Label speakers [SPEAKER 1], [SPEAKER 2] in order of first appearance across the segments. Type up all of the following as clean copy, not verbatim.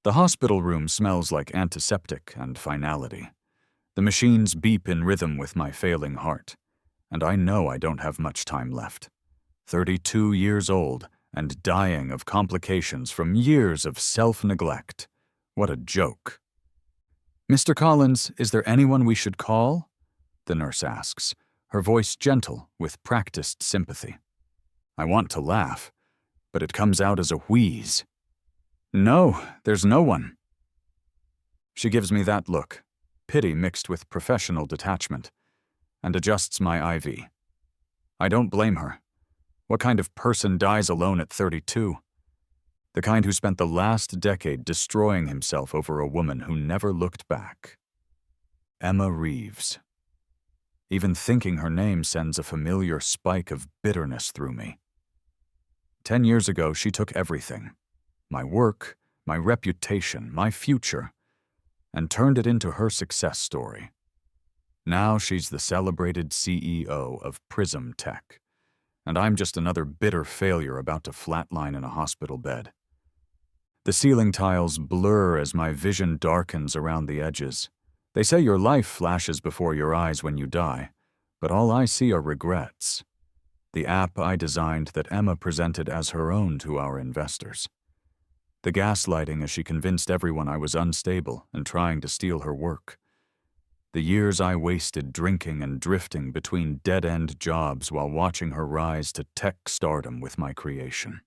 [SPEAKER 1] The hospital room smells like antiseptic and finality. The machines beep in rhythm with my failing heart, and I know I don't have much time left. 32 years old and dying of complications from years of self-neglect. What a joke. "Mr. Collins, is there anyone we should call?" the nurse asks, her voice gentle with practiced sympathy. I want to laugh, but it comes out as a wheeze. "No, there's no one." She gives me that look, pity mixed with professional detachment, and adjusts my IV. I don't blame her. What kind of person dies alone at 32? The kind who spent the last decade destroying himself over a woman who never looked back. Emma Reeves. Even thinking her name sends a familiar spike of bitterness through me. 10 years ago, she took everything, my work, my reputation, my future, and turned it into her success story. Now she's the celebrated CEO of Prism Tech, and I'm just another bitter failure about to flatline in a hospital bed. The ceiling tiles blur as my vision darkens around the edges. They say your life flashes before your eyes when you die, but all I see are regrets. The app I designed that Emma presented as her own to our investors. The gaslighting as she convinced everyone I was unstable and trying to steal her work. The years I wasted drinking and drifting between dead-end jobs while watching her rise to tech stardom with my creation.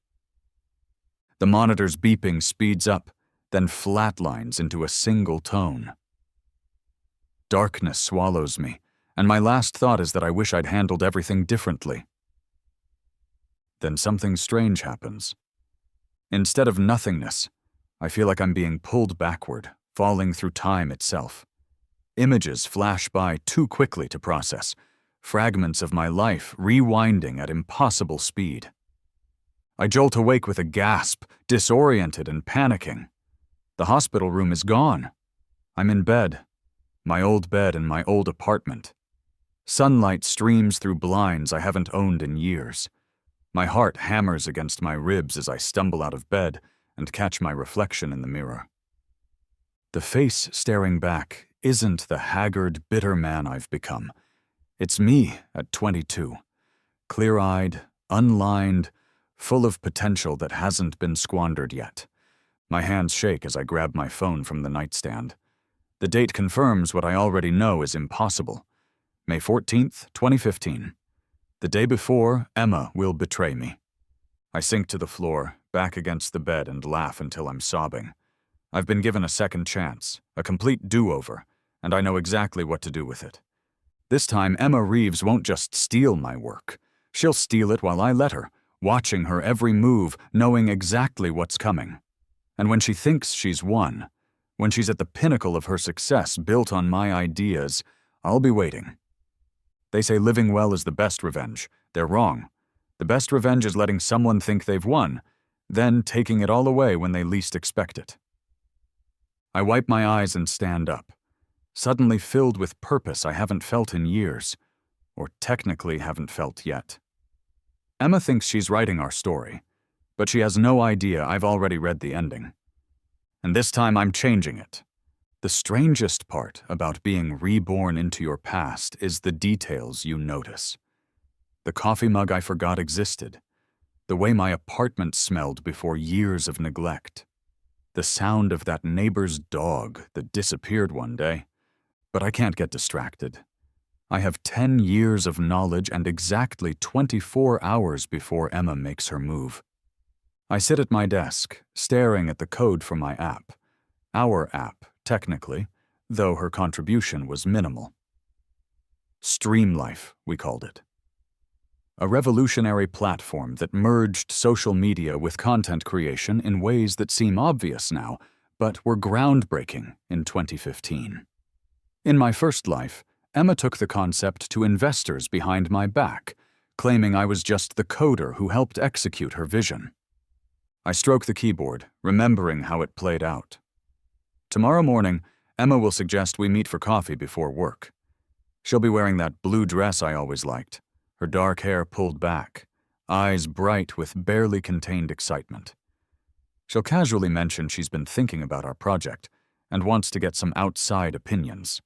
[SPEAKER 1] The monitor's beeping speeds up, then flatlines into a single tone. Darkness swallows me, and my last thought is that I wish I'd handled everything differently. Then something strange happens. Instead of nothingness, I feel like I'm being pulled backward, falling through time itself. Images flash by too quickly to process, fragments of my life rewinding at impossible speed. I jolt awake with a gasp, disoriented and panicking. The hospital room is gone. I'm in bed, my old bed in my old apartment. Sunlight streams through blinds I haven't owned in years. My heart hammers against my ribs as I stumble out of bed and catch my reflection in the mirror. The face staring back isn't the haggard, bitter man I've become. It's me at 22, clear-eyed, unlined, full of potential that hasn't been squandered yet. My hands shake as I grab my phone from the nightstand. The date confirms what I already know is impossible. May 14th, 2015. The day before, Emma will betray me. I sink to the floor, back against the bed, and laugh until I'm sobbing. I've been given a second chance, a complete do-over, and I know exactly what to do with it. This time, Emma Reeves won't just steal my work. She'll steal it while I let her, watching her every move, knowing exactly what's coming. And when she thinks she's won, when she's at the pinnacle of her success built on my ideas, I'll be waiting. They say living well is the best revenge. They're wrong. The best revenge is letting someone think they've won, then taking it all away when they least expect it. I wipe my eyes and stand up, suddenly filled with purpose I haven't felt in years, or technically haven't felt yet. Emma thinks she's writing our story, but she has no idea I've already read the ending. And this time I'm changing it. The strangest part about being reborn into your past is the details you notice. The coffee mug I forgot existed. The way my apartment smelled before years of neglect. The sound of that neighbor's dog that disappeared one day. But I can't get distracted. I have 10 years of knowledge and exactly 24 hours before Emma makes her move. I sit at my desk, staring at the code for my app. Our app, technically, though her contribution was minimal. Streamlife, we called it. A revolutionary platform that merged social media with content creation in ways that seem obvious now, but were groundbreaking in 2015. In my first life, Emma took the concept to investors behind my back, claiming I was just the coder who helped execute her vision. I stroke the keyboard, remembering how it played out. Tomorrow morning, Emma will suggest we meet for coffee before work. She'll be wearing that blue dress I always liked, her dark hair pulled back, eyes bright with barely contained excitement. She'll casually mention she's been thinking about our project and wants to get some outside opinions.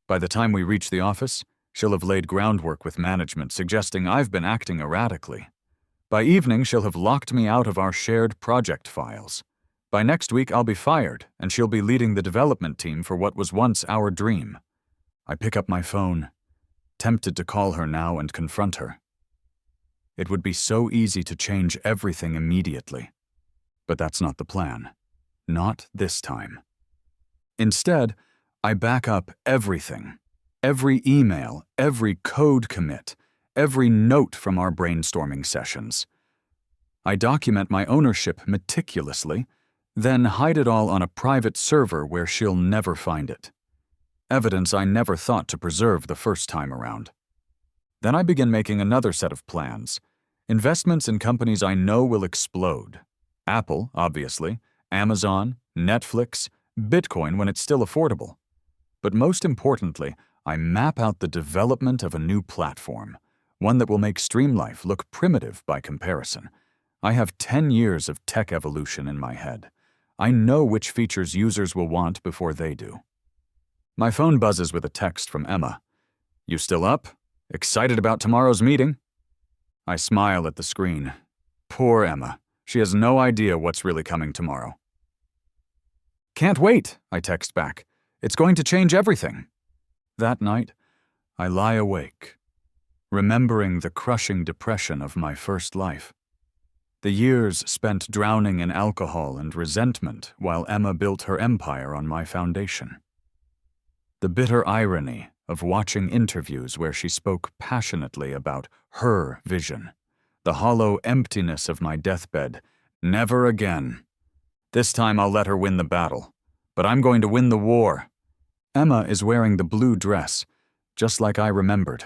[SPEAKER 1] By the time we reach the office, she'll have laid groundwork with management suggesting I've been acting erratically. By evening, she'll have locked me out of our shared project files. By next week, I'll be fired, and she'll be leading the development team for what was once our dream. I pick up my phone, tempted to call her now and confront her. It would be so easy to change everything immediately. But that's not the plan. Not this time. Instead, I back up everything. Every email, every code commit, every note from our brainstorming sessions. I document my ownership meticulously, then hide it all on a private server where she'll never find it. Evidence I never thought to preserve the first time around. Then I begin making another set of plans. Investments in companies I know will explode. Apple, obviously, Amazon, Netflix, Bitcoin when it's still affordable. But most importantly, I map out the development of a new platform, one that will make Streamlife look primitive by comparison. I have 10 years of tech evolution in my head. I know which features users will want before they do. My phone buzzes with a text from Emma. "You still up? Excited about tomorrow's meeting?" I smile at the screen. Poor Emma. She has no idea what's really coming tomorrow. "Can't wait," I text back. "It's going to change everything." That night, I lie awake, remembering the crushing depression of my first life. The years spent drowning in alcohol and resentment while Emma built her empire on my foundation. The bitter irony of watching interviews where she spoke passionately about her vision. The hollow emptiness of my deathbed. Never again. This time I'll let her win the battle. But I'm going to win the war. Emma is wearing the blue dress, just like I remembered.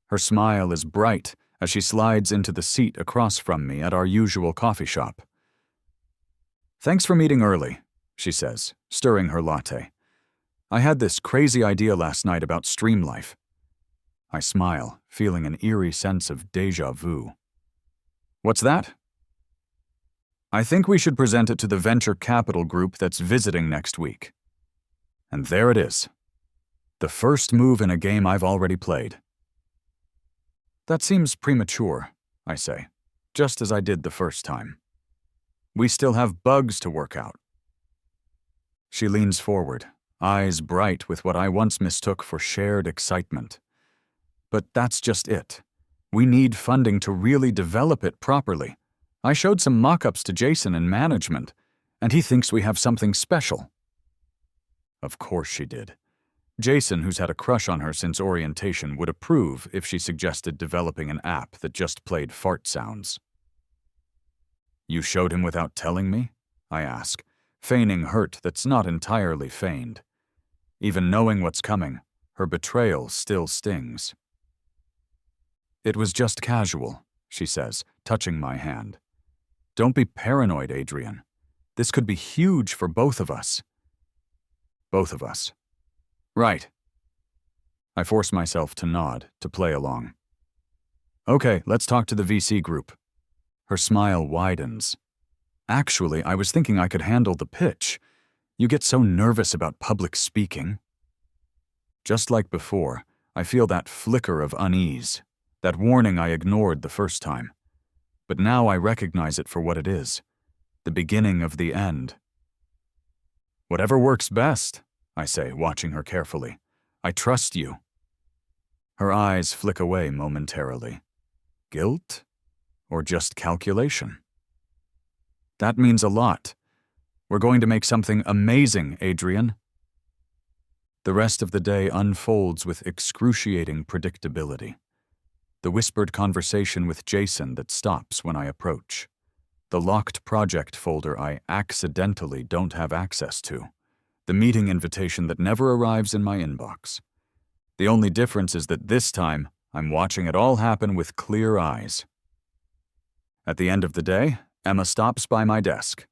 [SPEAKER 1] Her smile is bright as she slides into the seat across from me at our usual coffee shop. "Thanks for meeting early," she says, stirring her latte. "I had this crazy idea last night about Streamlife." I smile, feeling an eerie sense of déjà vu. "What's that?" "I think we should present it to the venture capital group that's visiting next week." And there it is. The first move in a game I've already played. "That seems premature," I say, just as I did the first time. "We still have bugs to work out." She leans forward, eyes bright with what I once mistook for shared excitement. But that's just it. We need funding to really develop it properly. I showed some mock-ups to Jason in management, and he thinks we have something special. Of course she did. Jason, who's had a crush on her since orientation, would approve if she suggested developing an app that just played fart sounds. "You showed him without telling me?" I ask, feigning hurt that's not entirely feigned. Even knowing what's coming, her betrayal still stings. "It was just casual," she says, touching my hand. "Don't be paranoid, Adrian. This could be huge for both of us." Both of us. Right. I force myself to nod, to play along. "Okay, let's talk to the VC group." Her smile widens. "Actually, I was thinking I could handle the pitch. You get so nervous about public speaking." Just like before, I feel that flicker of unease, that warning I ignored the first time. But now I recognize it for what it is, the beginning of the end. "Whatever works best," I say, watching her carefully. "I trust you." Her eyes flick away momentarily. Guilt? Or just calculation? "That means a lot. We're going to make something amazing, Adrian." The rest of the day unfolds with excruciating predictability. The whispered conversation with Jason that stops when I approach. The locked project folder I accidentally don't have access to. The meeting invitation that never arrives in my inbox. The only difference is that this time, I'm watching it all happen with clear eyes. At the end of the day, Emma stops by my desk.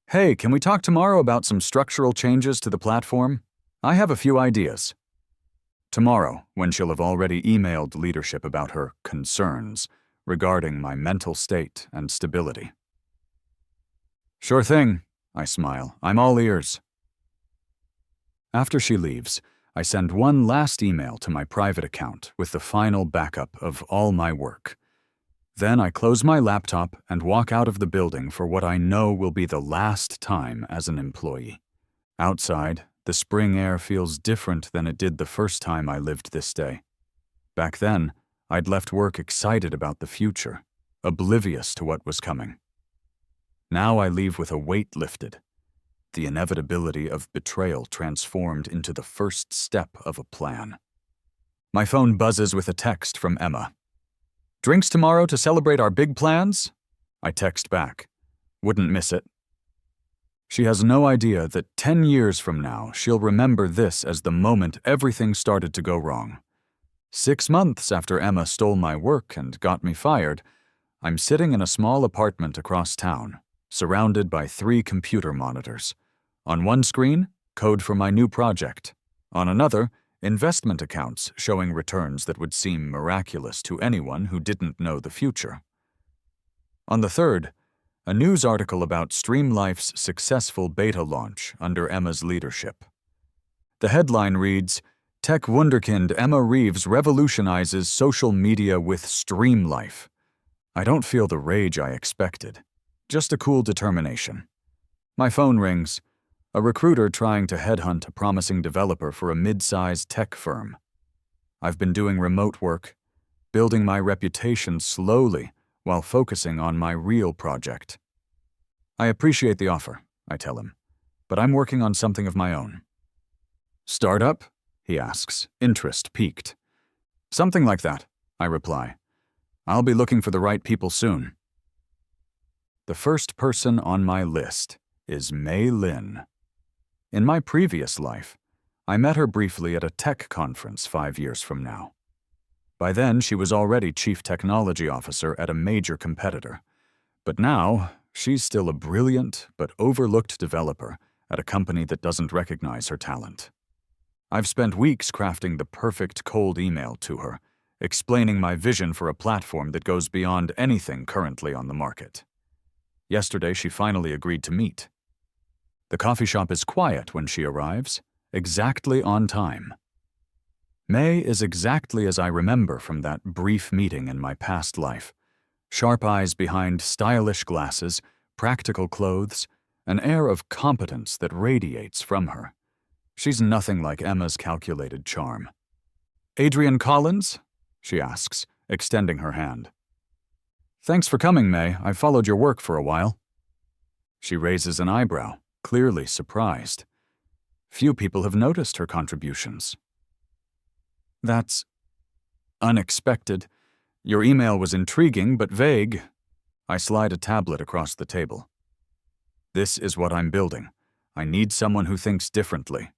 [SPEAKER 1] "Hey, can we talk tomorrow about some structural changes to the platform? I have a few ideas." Tomorrow, when she'll have already emailed leadership about her concerns regarding my mental state and stability. Sure thing, I smile. I'm all ears. After she leaves, I send one last email to my private account with the final backup of all my work. Then I close my laptop and walk out of the building for what I know will be the last time as an employee. Outside, the spring air feels different than it did the first time I lived this day. Back then, I'd left work excited about the future, oblivious to what was coming. Now I leave with a weight lifted, the inevitability of betrayal transformed into the first step of a plan. My phone buzzes with a text from Emma. "Drinks tomorrow to celebrate our big plans?" I text back. Wouldn't miss it. She has no idea that 10 years from now, she'll remember this as the moment everything started to go wrong. 6 months after Emma stole my work and got me fired, I'm sitting in a small apartment across town, surrounded by 3 computer monitors. On one screen, code for my new project. On another, investment accounts showing returns that would seem miraculous to anyone who didn't know the future. On the third, a news article about StreamLife's successful beta launch under Emma's leadership. The headline reads, "Tech wunderkind Emma Reeves revolutionizes social media with StreamLife." I don't feel the rage I expected, just a cool determination. My phone rings. A recruiter trying to headhunt a promising developer for a mid-sized tech firm. I've been doing remote work, building my reputation slowly while focusing on my real project. "I appreciate the offer," I tell him, "but I'm working on something of my own." "Startup?" he asks, interest piqued. "Something like that," I reply. "I'll be looking for the right people soon." The first person on my list is Mei Lin. In my previous life, I met her briefly at a tech conference 5 years from now. By then, she was already Chief Technology Officer at a major competitor. But now, she's still a brilliant but overlooked developer at a company that doesn't recognize her talent. I've spent weeks crafting the perfect cold email to her, explaining my vision for a platform that goes beyond anything currently on the market. Yesterday, she finally agreed to meet. The coffee shop is quiet when she arrives, exactly on time. May is exactly as I remember from that brief meeting in my past life. Sharp eyes behind stylish glasses, practical clothes, an air of competence that radiates from her. She's nothing like Emma's calculated charm. "Adrian Collins?" she asks, extending her hand. "Thanks for coming, May. I've followed your work for a while." She raises an eyebrow, clearly surprised. Few people have noticed her contributions. "That's unexpected. Your email was intriguing but vague." I slide a tablet across the table. "This is what I'm building. I need someone who thinks differently."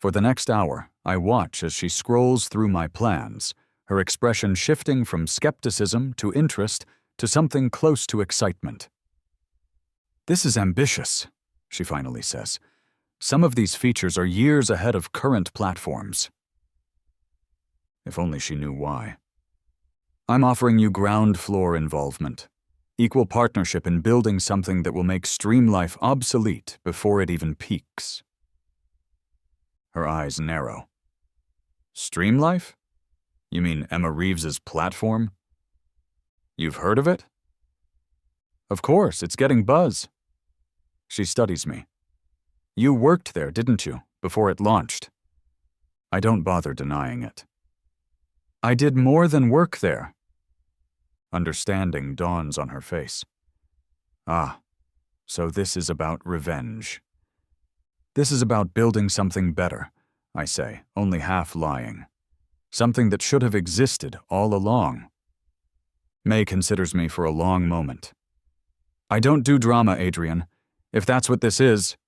[SPEAKER 1] For the next hour, I watch as she scrolls through my plans, her expression shifting from skepticism to interest to something close to excitement. "This is ambitious," she finally says. "Some of these features are years ahead of current platforms." If only she knew why. "I'm offering you ground floor involvement, equal partnership in building something that will make StreamLife obsolete before it even peaks." Her eyes narrow. "StreamLife? You mean Emma Reeves's platform? You've heard of it?" "Of course, it's getting buzz." She studies me. "You worked there, didn't you, before it launched?" I don't bother denying it. "I did more than work there." Understanding dawns on her face. "Ah, so this is about revenge." "This is about building something better," I say, only half lying. "Something that should have existed all along." May considers me for a long moment. "I don't do drama, Adrian. If that's what this is—"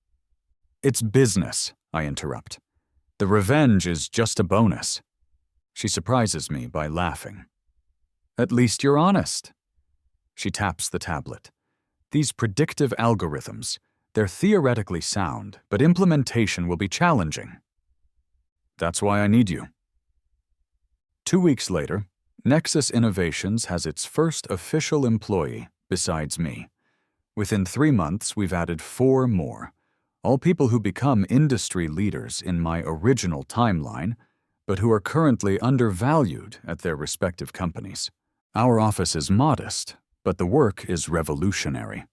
[SPEAKER 1] "It's business," I interrupt. "The revenge is just a bonus." She surprises me by laughing. "At least you're honest." She taps the tablet. "These predictive algorithms, they're theoretically sound, but implementation will be challenging." "That's why I need you." 2 weeks later, Nexus Innovations has its first official employee besides me. Within 3 months, we've added 4 more, all people who become industry leaders in my original timeline, but who are currently undervalued at their respective companies. Our office is modest, but the work is revolutionary.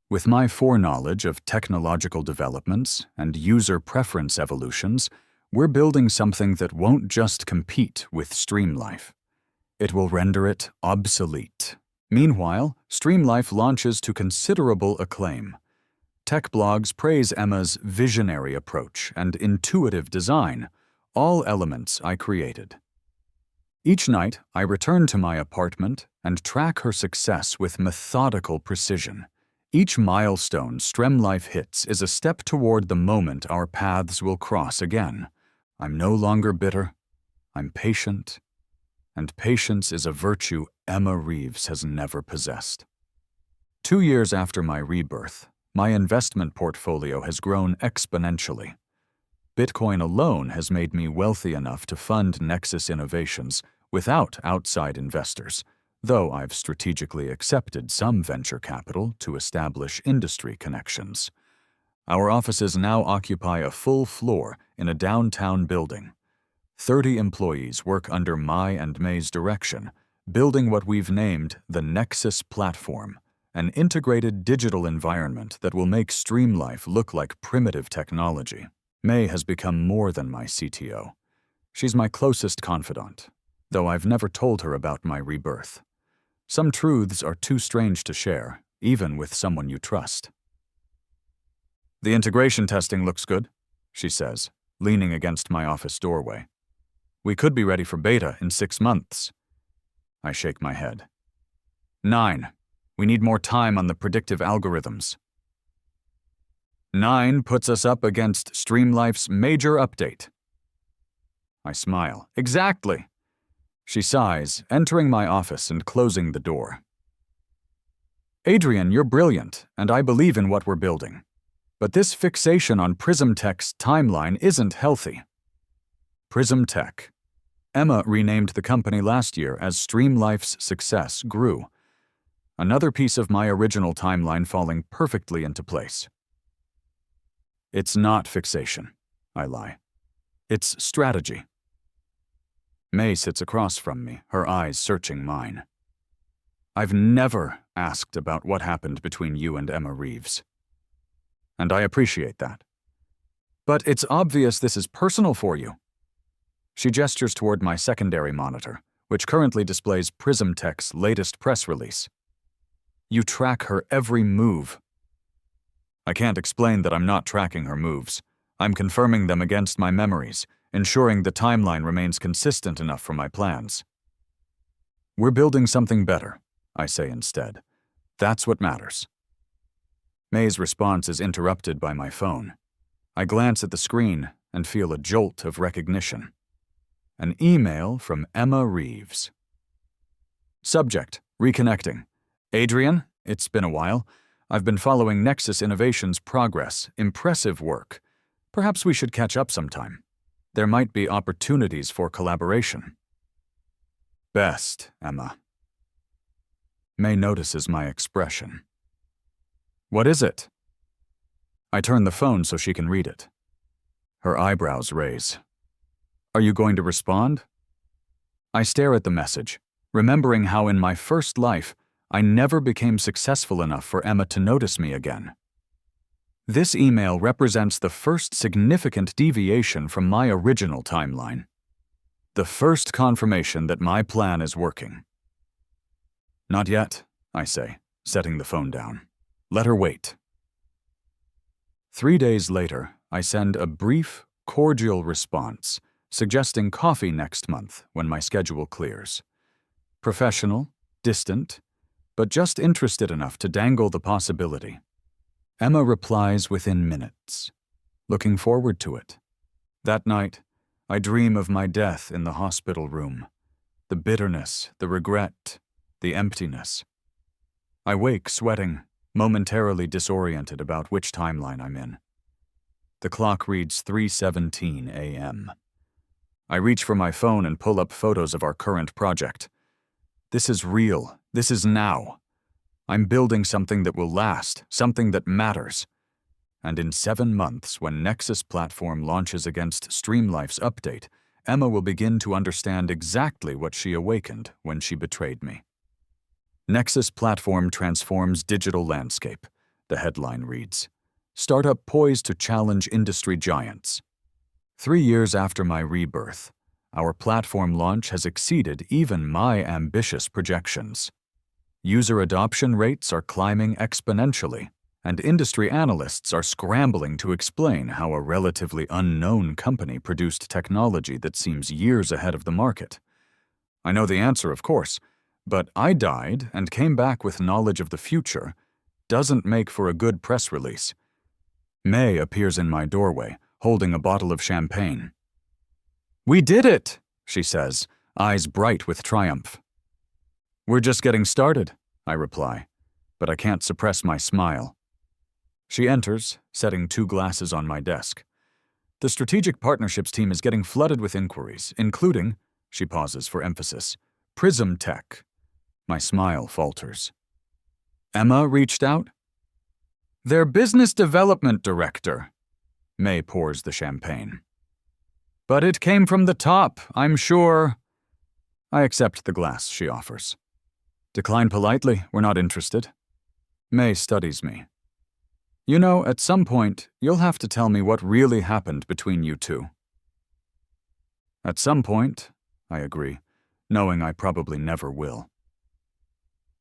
[SPEAKER 1] With my foreknowledge of technological developments and user preference evolutions, we're building something that won't just compete with Streamlife. It will render it obsolete. Meanwhile, Streamlife launches to considerable acclaim. Tech blogs praise Emma's visionary approach and intuitive design, all elements I created. Each night, I return to my apartment and track her success with methodical precision. Each milestone Streamlife hits is a step toward the moment our paths will cross again. I'm no longer bitter. I'm patient. And patience is a virtue Emma Reeves has never possessed. 2 years after my rebirth, my investment portfolio has grown exponentially. Bitcoin alone has made me wealthy enough to fund Nexus innovations without outside investors, though I've strategically accepted some venture capital to establish industry connections. Our offices now occupy a full floor in a downtown building. 30 employees work under my and May's direction, building what we've named the Nexus Platform, an integrated digital environment that will make Streamlife look like primitive technology. May has become more than my CTO. She's my closest confidant, though I've never told her about my rebirth. Some truths are too strange to share, even with someone you trust. "The integration testing looks good," she says, leaning against my office doorway. "We could be ready for beta in 6 months. I shake my head. 9. We need more time on the predictive algorithms. 9 puts us up against Streamlife's major update. I smile. Exactly. She sighs, entering my office and closing the door. Adrian, you're brilliant, and I believe in what we're building. But this fixation on Prism Tech's timeline isn't healthy. Prism Tech. Emma renamed the company last year as Streamlife's success grew. Another piece of my original timeline falling perfectly into place. It's not fixation, I lie. It's strategy. May sits across from me, her eyes searching mine. I've never asked about what happened between you and Emma Reeves. And I appreciate that. But it's obvious this is personal for you. She gestures toward my secondary monitor, which currently displays Prism Tech's latest press release. You track her every move. I can't explain that I'm not tracking her moves. I'm confirming them against my memories, ensuring the timeline remains consistent enough for my plans. We're building something better, I say instead. That's what matters. May's response is interrupted by my phone. I glance at the screen and feel a jolt of recognition. An email from Emma Reeves. Subject, Reconnecting. Adrian, it's been a while. I've been following Nexus Innovations' progress. Impressive work. Perhaps we should catch up sometime. There might be opportunities for collaboration. Best, Emma. May notices my expression. What is it? I turn the phone so she can read it. Her eyebrows raise. Are you going to respond? I stare at the message, remembering how in my first life, I never became successful enough for Emma to notice me again. This email represents the first significant deviation from my original timeline. The first confirmation that my plan is working. Not yet, I say, setting the phone down. Let her wait. 3 days later, I send a brief, cordial response, suggesting coffee next month when my schedule clears. Professional, distant, but just interested enough to dangle the possibility. Emma replies within minutes. Looking forward to it. That night, I dream of my death in the hospital room. The bitterness, the regret, the emptiness. I wake sweating, momentarily disoriented about which timeline I'm in. The clock reads 3:17 a.m. I reach for my phone and pull up photos of our current project. This is real. This is now. I'm building something that will last, something that matters. And in 7 months, when Nexus platform launches against Streamlife's update, Emma will begin to understand exactly what she awakened when she betrayed me. Nexus platform transforms digital landscape, the headline reads. Startup poised to challenge industry giants. 3 years after my rebirth, our platform launch has exceeded even my ambitious projections. User adoption rates are climbing exponentially, and industry analysts are scrambling to explain how a relatively unknown company produced technology that seems years ahead of the market. I know the answer, of course, but I died and came back with knowledge of the future doesn't make for a good press release. May appears in my doorway, holding a bottle of champagne. "We did it," she says, eyes bright with triumph. "We're just getting started," I reply, but I can't suppress my smile. She enters, setting 2 glasses on my desk. The strategic partnerships team is getting flooded with inquiries, including, she pauses for emphasis, Prism Tech. My smile falters. Emma reached out? Their business development director. May pours the champagne. But it came from the top, I'm sure. I accept the glass she offers. Decline politely, we're not interested. May studies me. You know, at some point, you'll have to tell me what really happened between you two. At some point, I agree, knowing I probably never will.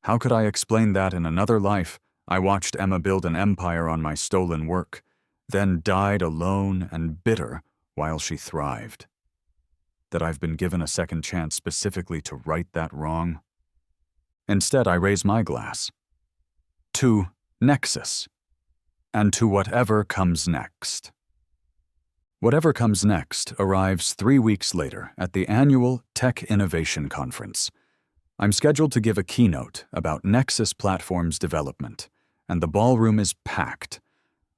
[SPEAKER 1] How could I explain that in another life I watched Emma build an empire on my stolen work, then died alone and bitter while she thrived? That I've been given a second chance specifically to right that wrong? Instead, I raise my glass. To Nexus. And to whatever comes next. Whatever comes next arrives 3 weeks later at the annual Tech Innovation Conference. I'm scheduled to give a keynote about Nexus platform's development, and the ballroom is packed,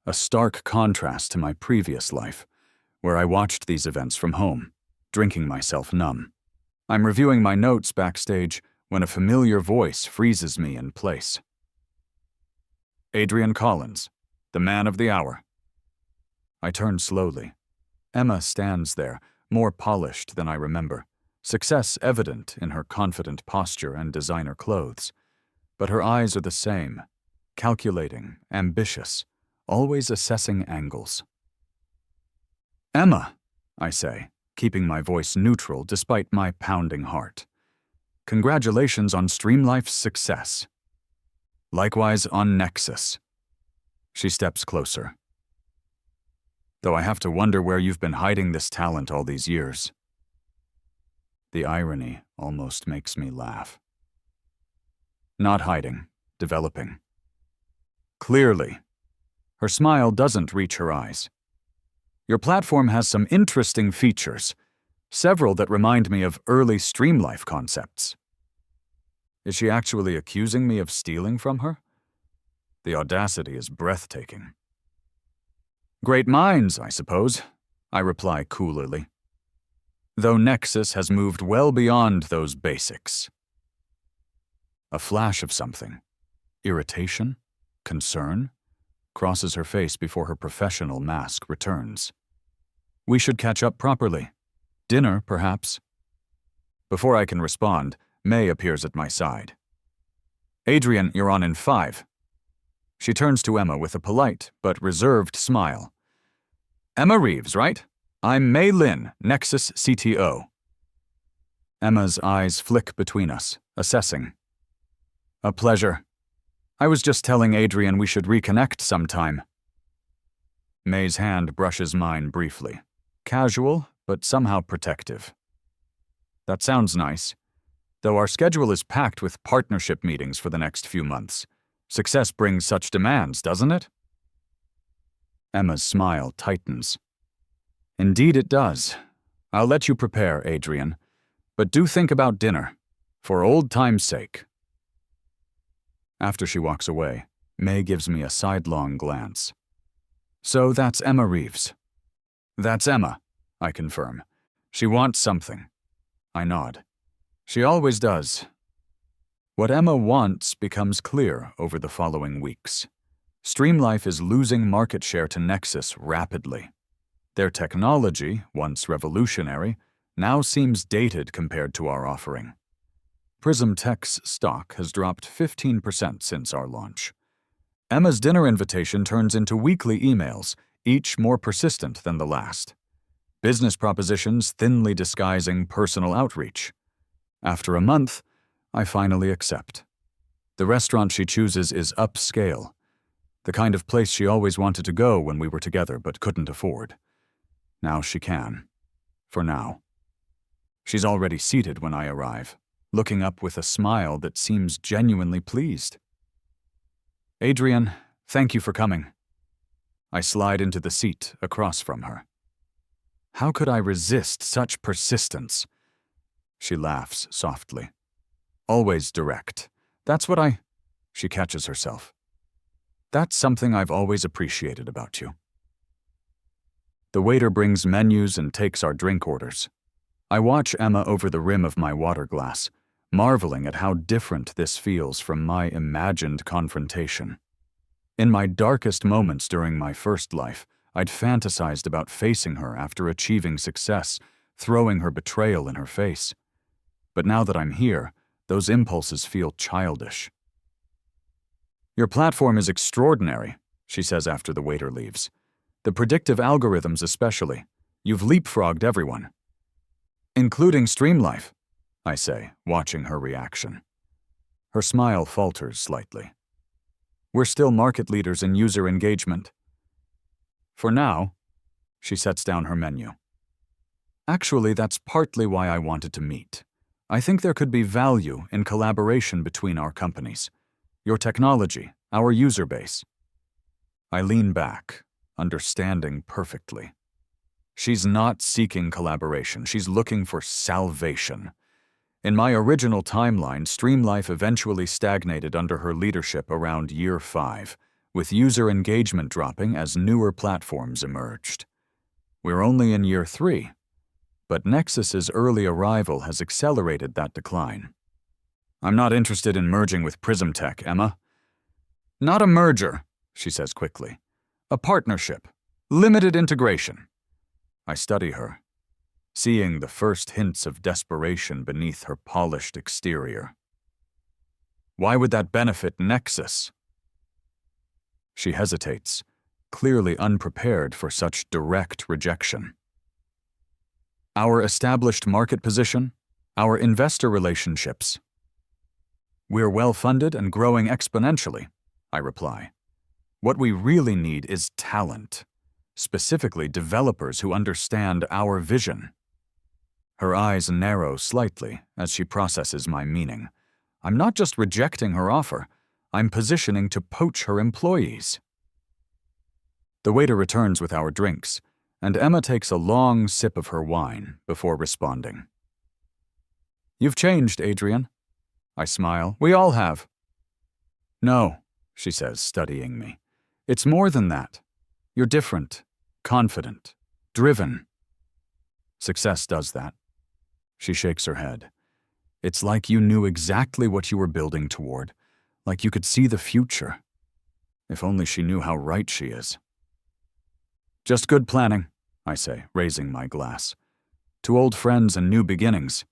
[SPEAKER 1] a stark contrast to my previous life, where I watched these events from home, drinking myself numb. I'm reviewing my notes backstage when a familiar voice freezes me in place. Adrian Collins, the man of the hour. I turn slowly. Emma stands there, more polished than I remember, success evident in her confident posture and designer clothes. But her eyes are the same, calculating, ambitious, always assessing angles. Emma, I say, keeping my voice neutral despite my pounding heart. Congratulations on Streamlife's success. Likewise on Nexus. She steps closer. Though I have to wonder where you've been hiding this talent all these years. The irony almost makes me laugh. Not hiding, developing. Clearly. Her smile doesn't reach her eyes. Your platform has some interesting features, several that remind me of early Streamlife concepts. Is she actually accusing me of stealing from her? The audacity is breathtaking. Great minds, I suppose, I reply coolly. Though Nexus has moved well beyond those basics. A flash of something, irritation, concern, crosses her face before her professional mask returns. We should catch up properly. Dinner, perhaps. Before I can respond, May appears at my side. Adrian, you're on in 5. She turns to Emma with a polite but reserved smile. Emma Reeves, right? I'm May Lin, Nexus CTO. Emma's eyes flick between us, assessing. A pleasure. I was just telling Adrian we should reconnect sometime. May's hand brushes mine briefly. Casual, but somehow protective. That sounds nice. Though our schedule is packed with partnership meetings for the next few months. Success brings such demands, doesn't it? Emma's smile tightens. Indeed it does. I'll let you prepare, Adrian. But do think about dinner, for old time's sake. After she walks away, May gives me a sidelong glance. So that's Emma Reeves. That's Emma, I confirm. She wants something. I nod. She always does. What Emma wants becomes clear over the following weeks. Streamlife is losing market share to Nexus rapidly. Their technology, once revolutionary, now seems dated compared to our offering. Prism Tech's stock has dropped 15% since our launch. Emma's dinner invitation turns into weekly emails, each more persistent than the last. Business propositions thinly disguising personal outreach. After a month, I finally accept. The restaurant she chooses is upscale, the kind of place she always wanted to go when we were together but couldn't afford. Now she can. For now. She's already seated when I arrive, looking up with a smile that seems genuinely pleased. Adrian, thank you for coming. I slide into the seat across from her. How could I resist such persistence? She laughs softly. Always direct. That's what She catches herself. That's something I've always appreciated about you. The waiter brings menus and takes our drink orders. I watch Emma over the rim of my water glass, marveling at how different this feels from my imagined confrontation. In my darkest moments during my first life, I'd fantasized about facing her after achieving success, throwing her betrayal in her face. But now that I'm here, those impulses feel childish. Your platform is extraordinary, she says after the waiter leaves. The predictive algorithms especially. You've leapfrogged everyone. Including Streamlife, I say, watching her reaction. Her smile falters slightly. We're still market leaders in user engagement. For now, she sets down her menu. Actually, that's partly why I wanted to meet. I think there could be value in collaboration between our companies. Your technology, our user base. I lean back, understanding perfectly. She's not seeking collaboration, she's looking for salvation. In my original timeline, Streamlife eventually stagnated under her leadership around year 5, with user engagement dropping as newer platforms emerged. We're only in year 3, but Nexus's early arrival has accelerated that decline. I'm not interested in merging with Prism Tech, Emma. Not a merger, she says quickly. A partnership. Limited integration. I study her, seeing the first hints of desperation beneath her polished exterior. Why would that benefit Nexus? She hesitates, clearly unprepared for such direct rejection. Our established market position, our investor relationships. We're well-funded and growing exponentially, I reply. What we really need is talent, specifically developers who understand our vision. Her eyes narrow slightly as she processes my meaning. I'm not just rejecting her offer, I'm positioning to poach her employees. The waiter returns with our drinks, and Emma takes a long sip of her wine before responding. You've changed, Adrian. I smile. We all have. No, she says, studying me. It's more than that. You're different, confident, driven. Success does that. She shakes her head. It's like you knew exactly what you were building toward, like you could see the future. If only she knew how right she is. Just good planning, I say, raising my glass. To old friends and new beginnings.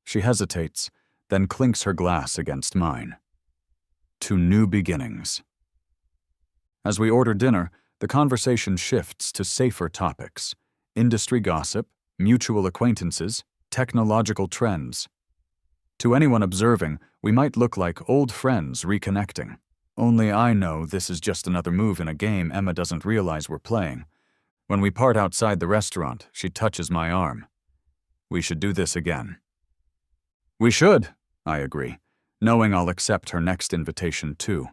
[SPEAKER 1] She hesitates, then clinks her glass against mine. To new beginnings. As we order dinner, the conversation shifts to safer topics. Industry gossip, mutual acquaintances, technological trends. To anyone observing, we might look like old friends reconnecting. Only I know this is just another move in a game Emma doesn't realize we're playing. When we part outside the restaurant, she touches my arm. We should do this again. We should, I agree, knowing I'll accept her next invitation too,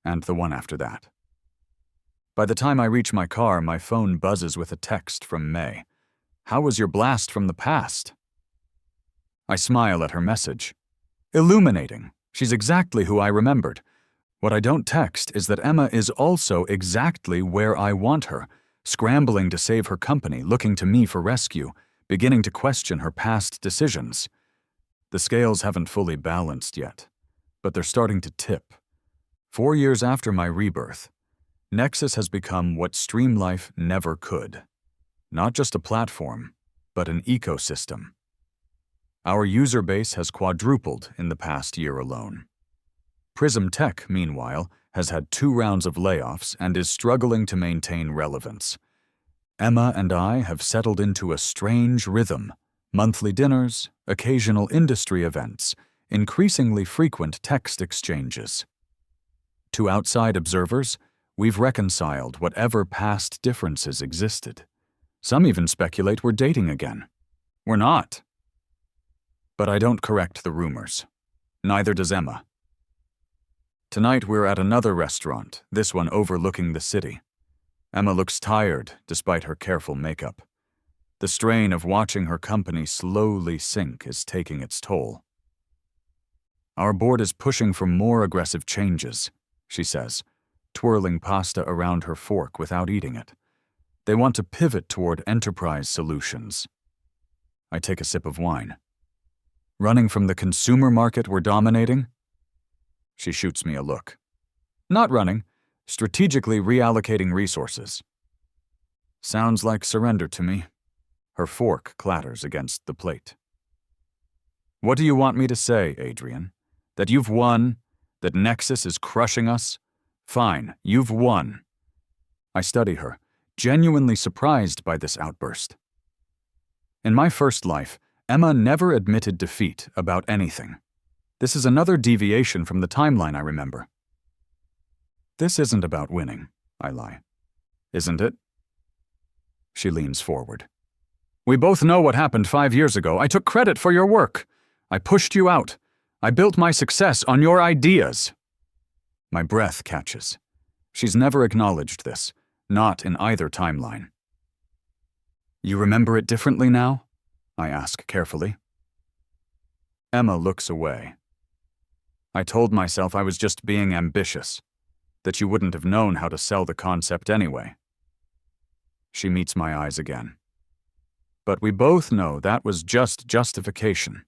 [SPEAKER 1] and the one after that. By the time I reach my car, my phone buzzes with a text from May. How was your blast from the past? I smile at her message. Illuminating. She's exactly who I remembered. What I don't text is that Emma is also exactly where I want her, scrambling to save her company, looking to me for rescue, beginning to question her past decisions. The scales haven't fully balanced yet, but they're starting to tip. 4 years after my rebirth, Nexus has become what Stream Life never could. Not just a platform, but an ecosystem. Our user base has quadrupled in the past year alone. Prism Tech, meanwhile, has had 2 rounds of layoffs and is struggling to maintain relevance. Emma and I have settled into a strange rhythm: monthly dinners, occasional industry events, increasingly frequent text exchanges. To outside observers, we've reconciled whatever past differences existed. Some even speculate we're dating again. We're not. But I don't correct the rumors. Neither does Emma. Tonight we're at another restaurant, this one overlooking the city. Emma looks tired despite her careful makeup. The strain of watching her company slowly sink is taking its toll. Our board is pushing for more aggressive changes, she says, twirling pasta around her fork without eating it. They want to pivot toward enterprise solutions. I take a sip of wine. Running from the consumer market we're dominating? She shoots me a look. Not running, strategically reallocating resources. Sounds like surrender to me. Her fork clatters against the plate. What do you want me to say, Adrian? That you've won? That Nexus is crushing us? Fine, you've won. I study her, genuinely surprised by this outburst. In my first life, Emma never admitted defeat about anything. This is another deviation from the timeline I remember. This isn't about winning, I lie. Isn't it? She leans forward. We both know what happened 5 years ago. I took credit for your work. I pushed you out. I built my success on your ideas. My breath catches. She's never acknowledged this, not in either timeline. You remember it differently now? I ask carefully. Emma looks away. I told myself I was just being ambitious, that you wouldn't have known how to sell the concept anyway. She meets my eyes again. But we both know that was just justification.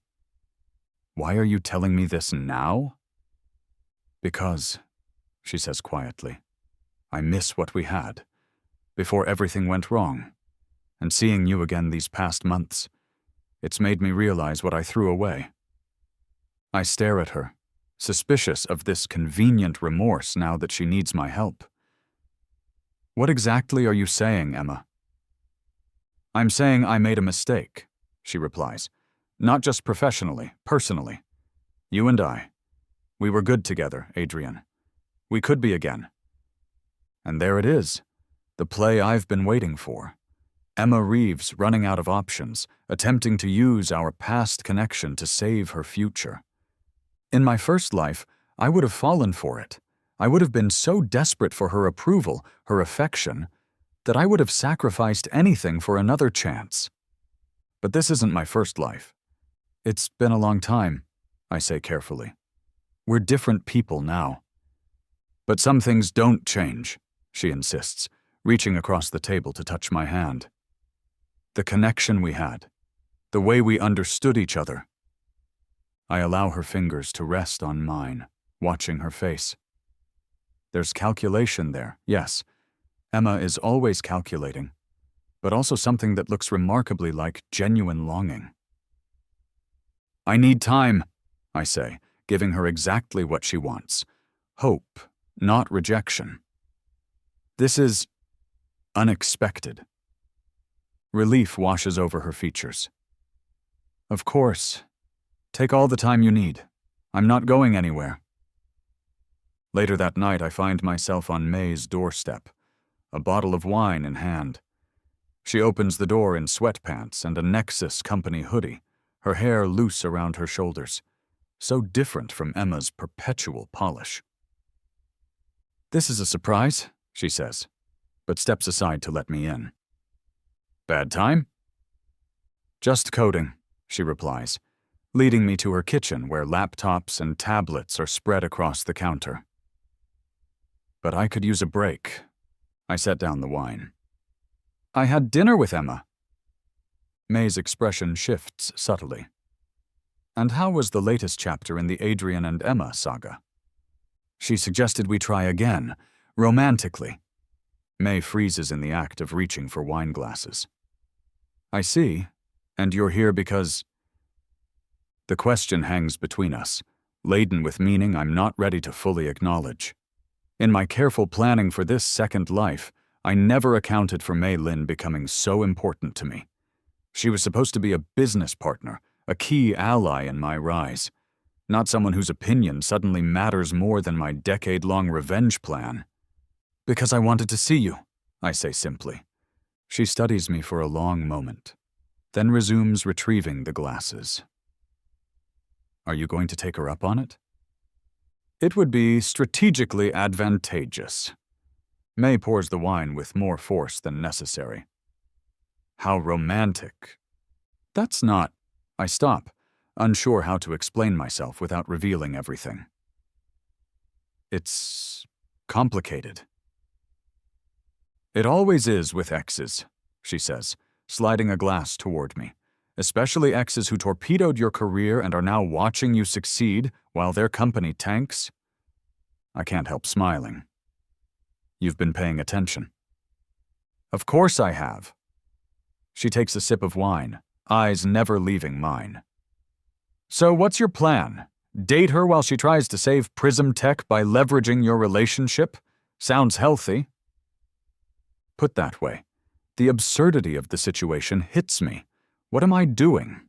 [SPEAKER 1] Why are you telling me this now? Because, she says quietly, I miss what we had, before everything went wrong, and seeing you again these past months, it's made me realize what I threw away. I stare at her, suspicious of this convenient remorse now that she needs my help. What exactly are you saying, Emma? I'm saying I made a mistake, she replies. Not just professionally, personally. You and I. We were good together, Adrian. We could be again. And there it is, the play I've been waiting for. Emma Reeves running out of options, attempting to use our past connection to save her future. In my first life, I would have fallen for it. I would have been so desperate for her approval, her affection, that I would have sacrificed anything for another chance. But this isn't my first life. It's been a long time, I say carefully. We're different people now. But some things don't change, she insists, reaching across the table to touch my hand. The connection we had, the way we understood each other. I allow her fingers to rest on mine, watching her face. There's calculation there, yes. Emma is always calculating, but also something that looks remarkably like genuine longing. I need time, I say, giving her exactly what she wants. Hope, not rejection. This is unexpected. Relief washes over her features. Of course. Take all the time you need. I'm not going anywhere. Later that night, I find myself on May's doorstep, a bottle of wine in hand. She opens the door in sweatpants and a Nexus company hoodie, her hair loose around her shoulders, so different from Emma's perpetual polish. This is a surprise, she says, but steps aside to let me in. Bad time? Just coding, she replies, leading me to her kitchen where laptops and tablets are spread across the counter. But I could use a break. I set down the wine. I had dinner with Emma. May's expression shifts subtly. And how was the latest chapter in the Adrian and Emma saga? She suggested we try again, romantically. May freezes in the act of reaching for wine glasses. I see, and you're here because… The question hangs between us, laden with meaning I'm not ready to fully acknowledge. In my careful planning for this second life, I never accounted for Mei Lin becoming so important to me. She was supposed to be a business partner, a key ally in my rise, not someone whose opinion suddenly matters more than my decade-long revenge plan. Because I wanted to see you, I say simply. She studies me for a long moment, then resumes retrieving the glasses. Are you going to take her up on it? It would be strategically advantageous. May pours the wine with more force than necessary. How romantic. That's not… I stop, unsure how to explain myself without revealing everything. It's complicated. It always is with exes, she says, sliding a glass toward me, especially exes who torpedoed your career and are now watching you succeed while their company tanks. I can't help smiling. You've been paying attention. Of course I have. She takes a sip of wine, eyes never leaving mine. So what's your plan? Date her while she tries to save Prism Tech by leveraging your relationship? Sounds healthy. Put that way, the absurdity of the situation hits me. What am I doing?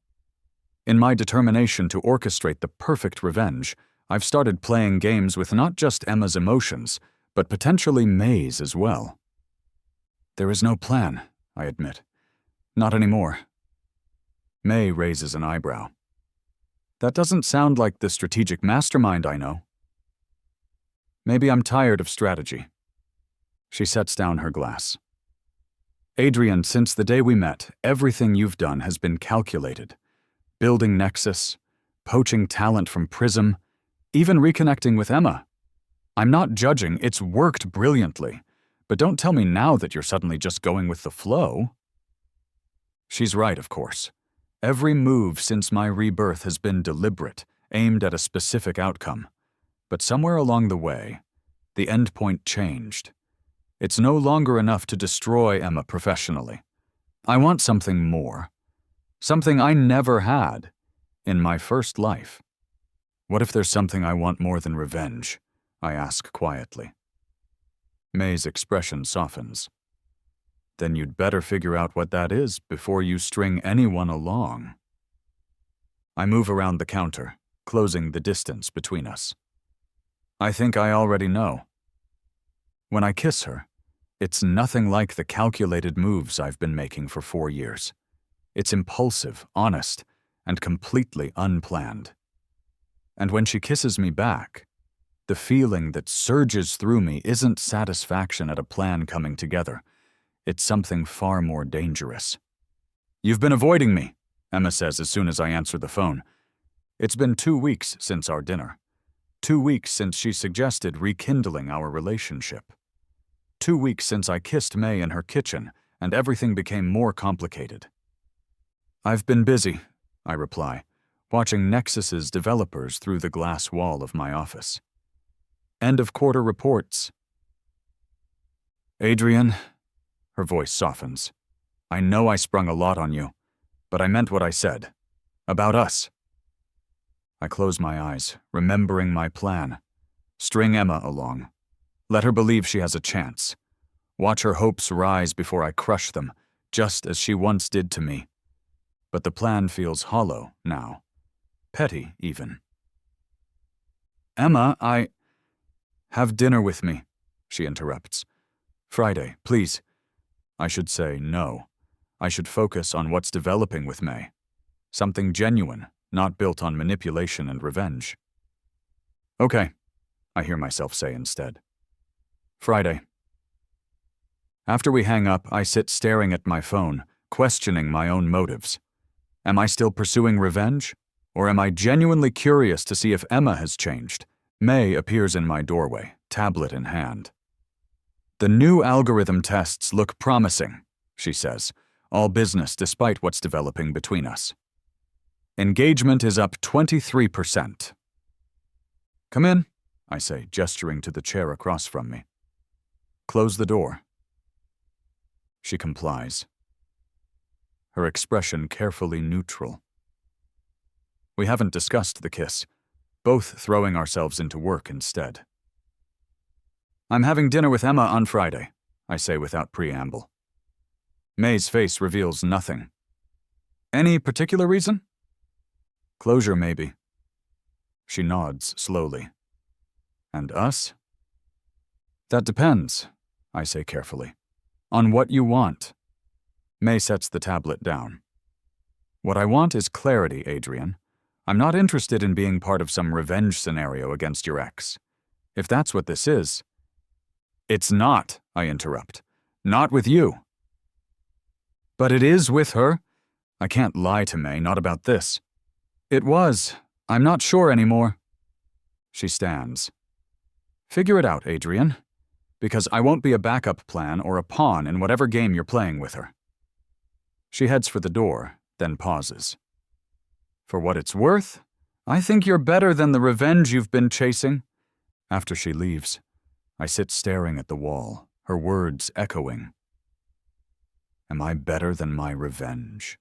[SPEAKER 1] In my determination to orchestrate the perfect revenge, I've started playing games with not just Emma's emotions, but potentially May's as well. There is no plan, I admit. Not anymore. May raises an eyebrow. That doesn't sound like the strategic mastermind I know. Maybe I'm tired of strategy. She sets down her glass. Adrian, since the day we met, everything you've done has been calculated. Building Nexus, poaching talent from Prism, even reconnecting with Emma. I'm not judging, it's worked brilliantly. But don't tell me now that you're suddenly just going with the flow. She's right, of course. Every move since my rebirth has been deliberate, aimed at a specific outcome. But somewhere along the way, the endpoint changed. It's no longer enough to destroy Emma professionally. I want something more. Something I never had in my first life. What if there's something I want more than revenge? I ask quietly. May's expression softens. Then you'd better figure out what that is before you string anyone along. I move around the counter, closing the distance between us. I think I already know. When I kiss her, it's nothing like the calculated moves I've been making for 4 years. It's impulsive, honest, and completely unplanned. And when she kisses me back, the feeling that surges through me isn't satisfaction at a plan coming together. It's something far more dangerous. You've been avoiding me, Emma says as soon as I answer the phone. It's been 2 weeks since our dinner. 2 weeks since she suggested rekindling our relationship. 2 weeks since I kissed May in her kitchen, and everything became more complicated. I've been busy, I reply, watching Nexus's developers through the glass wall of my office. End of quarter reports. Adrian, her voice softens. I know I sprung a lot on you, but I meant what I said. About us. I close my eyes, remembering my plan. String Emma along. Let her believe she has a chance. Watch her hopes rise before I crush them, just as she once did to me. But the plan feels hollow now. Petty, even. Emma, I… Have dinner with me, she interrupts. Friday, please. I should say no. I should focus on what's developing with May. Something genuine, not built on manipulation and revenge. Okay, I hear myself say instead. Friday. After we hang up, I sit staring at my phone, questioning my own motives. Am I still pursuing revenge? Or am I genuinely curious to see if Emma has changed? May appears in my doorway, tablet in hand. The new algorithm tests look promising, she says, all business despite what's developing between us. Engagement is up 23%. Come in, I say, gesturing to the chair across from me. Close the door. She complies, her expression carefully neutral. We haven't discussed the kiss, both throwing ourselves into work instead. I'm having dinner with Emma on Friday, I say without preamble. May's face reveals nothing. Any particular reason? Closure, maybe. She nods slowly. And us? That depends, I say carefully, on what you want. May sets the tablet down. What I want is clarity, Adrian. I'm not interested in being part of some revenge scenario against your ex. If that's what this is... It's not, I interrupt. Not with you. But it is with her. I can't lie to May, not about this. It was. I'm not sure anymore. She stands. Figure it out, Adrian, because I won't be a backup plan or a pawn in whatever game you're playing with her. She heads for the door, then pauses. For what it's worth, I think you're better than the revenge you've been chasing. After she leaves, I sit staring at the wall, her words echoing. Am I better than my revenge?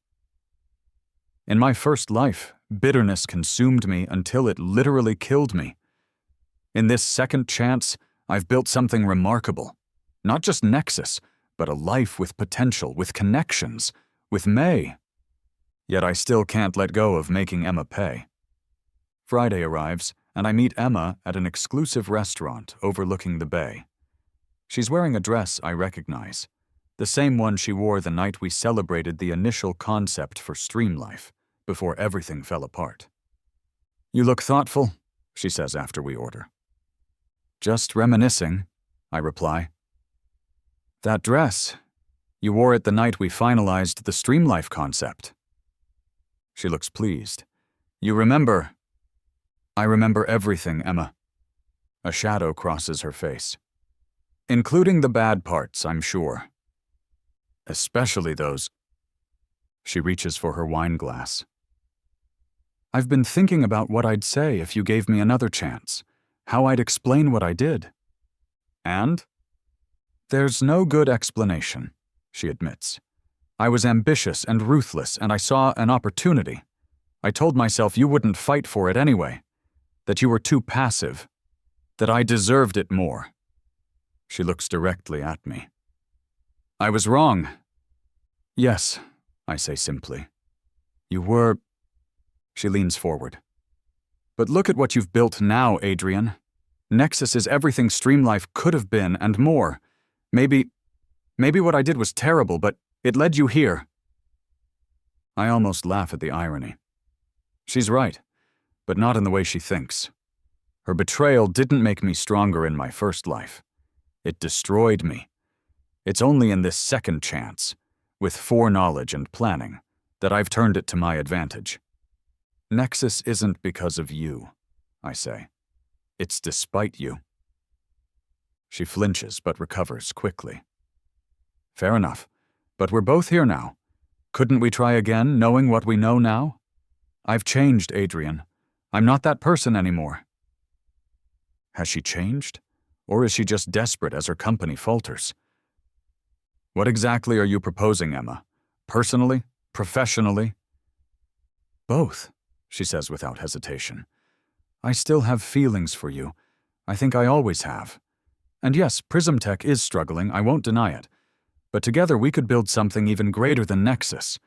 [SPEAKER 1] In my first life, bitterness consumed me until it literally killed me. In this second chance, I've built something remarkable. Not just Nexus, but a life with potential, with connections, with May. Yet I still can't let go of making Emma pay. Friday arrives, and I meet Emma at an exclusive restaurant overlooking the bay. She's wearing a dress I recognize, the same one she wore the night we celebrated the initial concept for Stream Life, before everything fell apart. You look thoughtful, she says after we order. Just reminiscing, I reply. That dress, you wore it the night we finalized the Stream Life concept. She looks pleased. You remember... I remember everything, Emma. A shadow crosses her face. Including the bad parts, I'm sure. Especially those... She reaches for her wine glass. I've been thinking about what I'd say if you gave me another chance, how I'd explain what I did. And? There's no good explanation, she admits. I was ambitious and ruthless, and I saw an opportunity. I told myself you wouldn't fight for it anyway, that you were too passive, that I deserved it more. She looks directly at me. I was wrong. Yes, I say simply. You were... She leans forward. But look at what you've built now, Adrian. Nexus is everything Stream Life could have been and more. Maybe what I did was terrible, but it led you here. I almost laugh at the irony. She's right, but not in the way she thinks. Her betrayal didn't make me stronger in my first life. It destroyed me. It's only in this second chance, with foreknowledge and planning, that I've turned it to my advantage. Nexus isn't because of you, I say. It's despite you. She flinches but recovers quickly. Fair enough, but we're both here now. Couldn't we try again, knowing what we know now? I've changed, Adrian. I'm not that person anymore. Has she changed? Or is she just desperate as her company falters? What exactly are you proposing, Emma? Personally? Professionally? Both, she says without hesitation. I still have feelings for you. I think I always have. And yes, Prism Tech is struggling, I won't deny it. But together we could build something even greater than Nexus.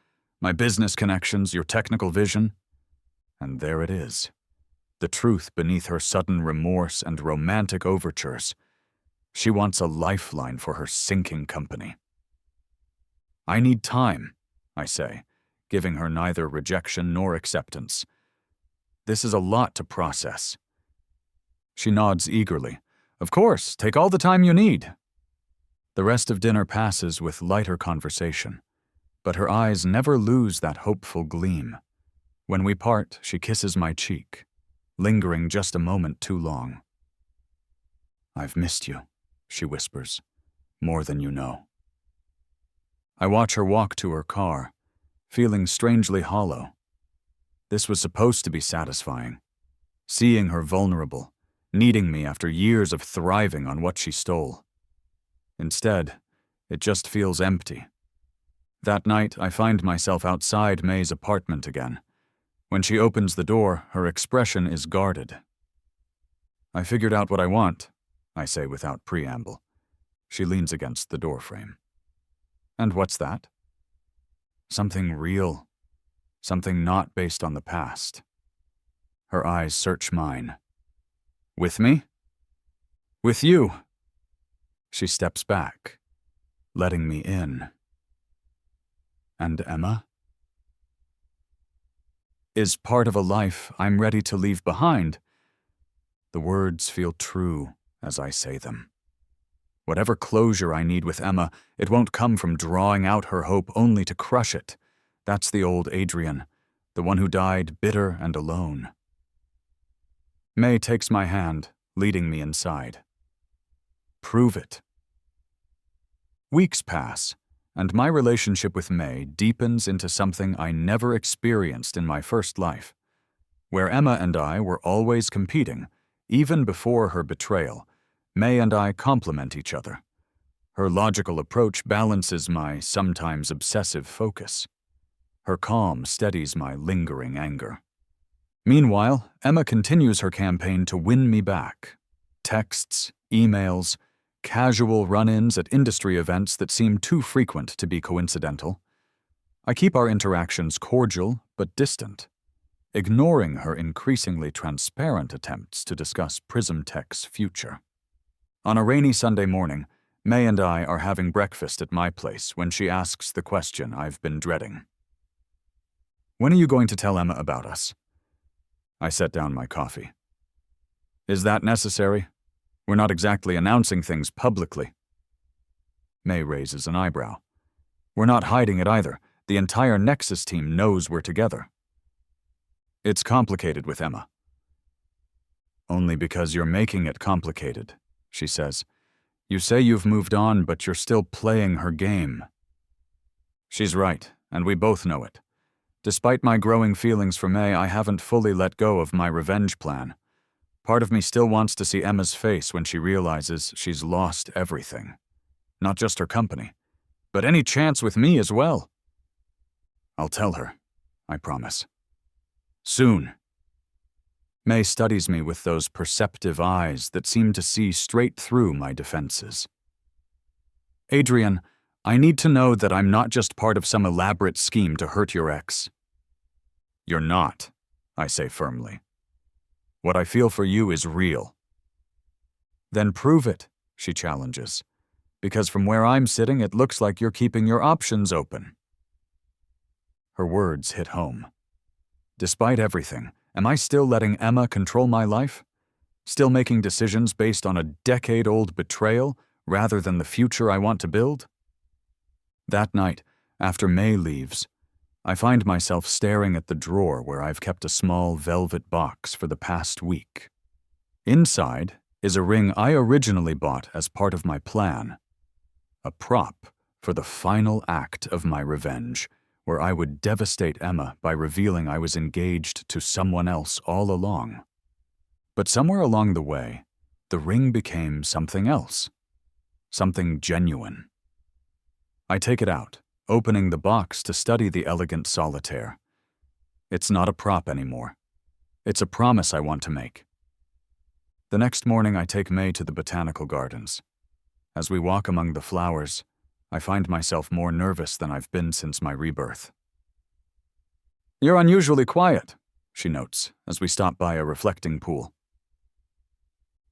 [SPEAKER 1] My business connections, your technical vision. And there it is. The truth beneath her sudden remorse and romantic overtures. She wants a lifeline for her sinking company. I need time, I say, giving her neither rejection nor acceptance. This is a lot to process. She nods eagerly. Of course, take all the time you need. The rest of dinner passes with lighter conversation, but her eyes never lose that hopeful gleam. When we part, she kisses my cheek, lingering just a moment too long. I've missed you, she whispers, more than you know. I watch her walk to her car, feeling strangely hollow. This was supposed to be satisfying. Seeing her vulnerable, needing me after years of thriving on what she stole. Instead, it just feels empty. That night, I find myself outside May's apartment again. When she opens the door, her expression is guarded. "I figured out what I want," I say without preamble. She leans against the doorframe. "And what's that?" "Something real. Something not based on the past." Her eyes search mine. "With me?" "With you." She steps back, letting me in. "And Emma?" "Is part of a life I'm ready to leave behind." The words feel true as I say them. Whatever closure I need with Emma, it won't come from drawing out her hope only to crush it. That's the old Adrian, the one who died bitter and alone. May takes my hand, leading me inside. "Prove it." Weeks pass, and my relationship with May deepens into something I never experienced in my first life. Where Emma and I were always competing, even before her betrayal, May and I complement each other. Her logical approach balances my sometimes obsessive focus. Her calm steadies my lingering anger. Meanwhile, Emma continues her campaign to win me back. Texts, emails, casual run-ins at industry events that seem too frequent to be coincidental. I keep our interactions cordial but distant, ignoring her increasingly transparent attempts to discuss Prism Tech's future. On a rainy Sunday morning, May and I are having breakfast at my place when she asks the question I've been dreading. "When are you going to tell Emma about us?" I set down my coffee. "Is that necessary? We're not exactly announcing things publicly." May raises an eyebrow. "We're not hiding it either. The entire Nexus team knows we're together." "It's complicated with Emma." "Only because you're making it complicated," she says. "You say you've moved on, but you're still playing her game." She's right, and we both know it. Despite my growing feelings for May, I haven't fully let go of my revenge plan. Part of me still wants to see Emma's face when she realizes she's lost everything. Not just her company, but any chance with me as well. "I'll tell her," I promise. "Soon." May studies me with those perceptive eyes that seem to see straight through my defenses. "Adrian, I need to know that I'm not just part of some elaborate scheme to hurt your ex." "You're not," I say firmly. "What I feel for you is real." "Then prove it," she challenges, "because from where I'm sitting, it looks like you're keeping your options open." Her words hit home. Despite everything, am I still letting Emma control my life? Still making decisions based on a decade-old betrayal rather than the future I want to build? That night, after May leaves, I find myself staring at the drawer where I've kept a small velvet box for the past week. Inside is a ring I originally bought as part of my plan. A prop for the final act of my revenge, where I would devastate Emma by revealing I was engaged to someone else all along. But somewhere along the way, the ring became something else. Something genuine. I take it out, opening the box to study the elegant solitaire. It's not a prop anymore. It's a promise I want to make. The next morning, I take May to the botanical gardens. As we walk among the flowers, I find myself more nervous than I've been since my rebirth. "You're unusually quiet," she notes, as we stop by a reflecting pool.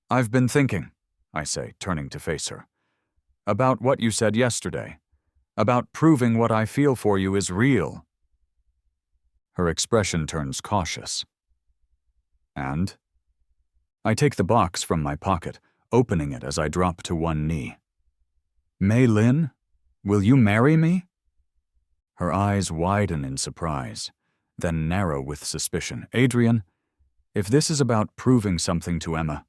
[SPEAKER 1] "I've been thinking," I say, turning to face her, "about what you said yesterday, about proving what I feel for you is real." Her expression turns cautious. "And?" I take the box from my pocket, opening it as I drop to one knee. "May Lynn? Will you marry me?" Her eyes widen in surprise, then narrow with suspicion. "Adrian, if this is about proving something to Emma—"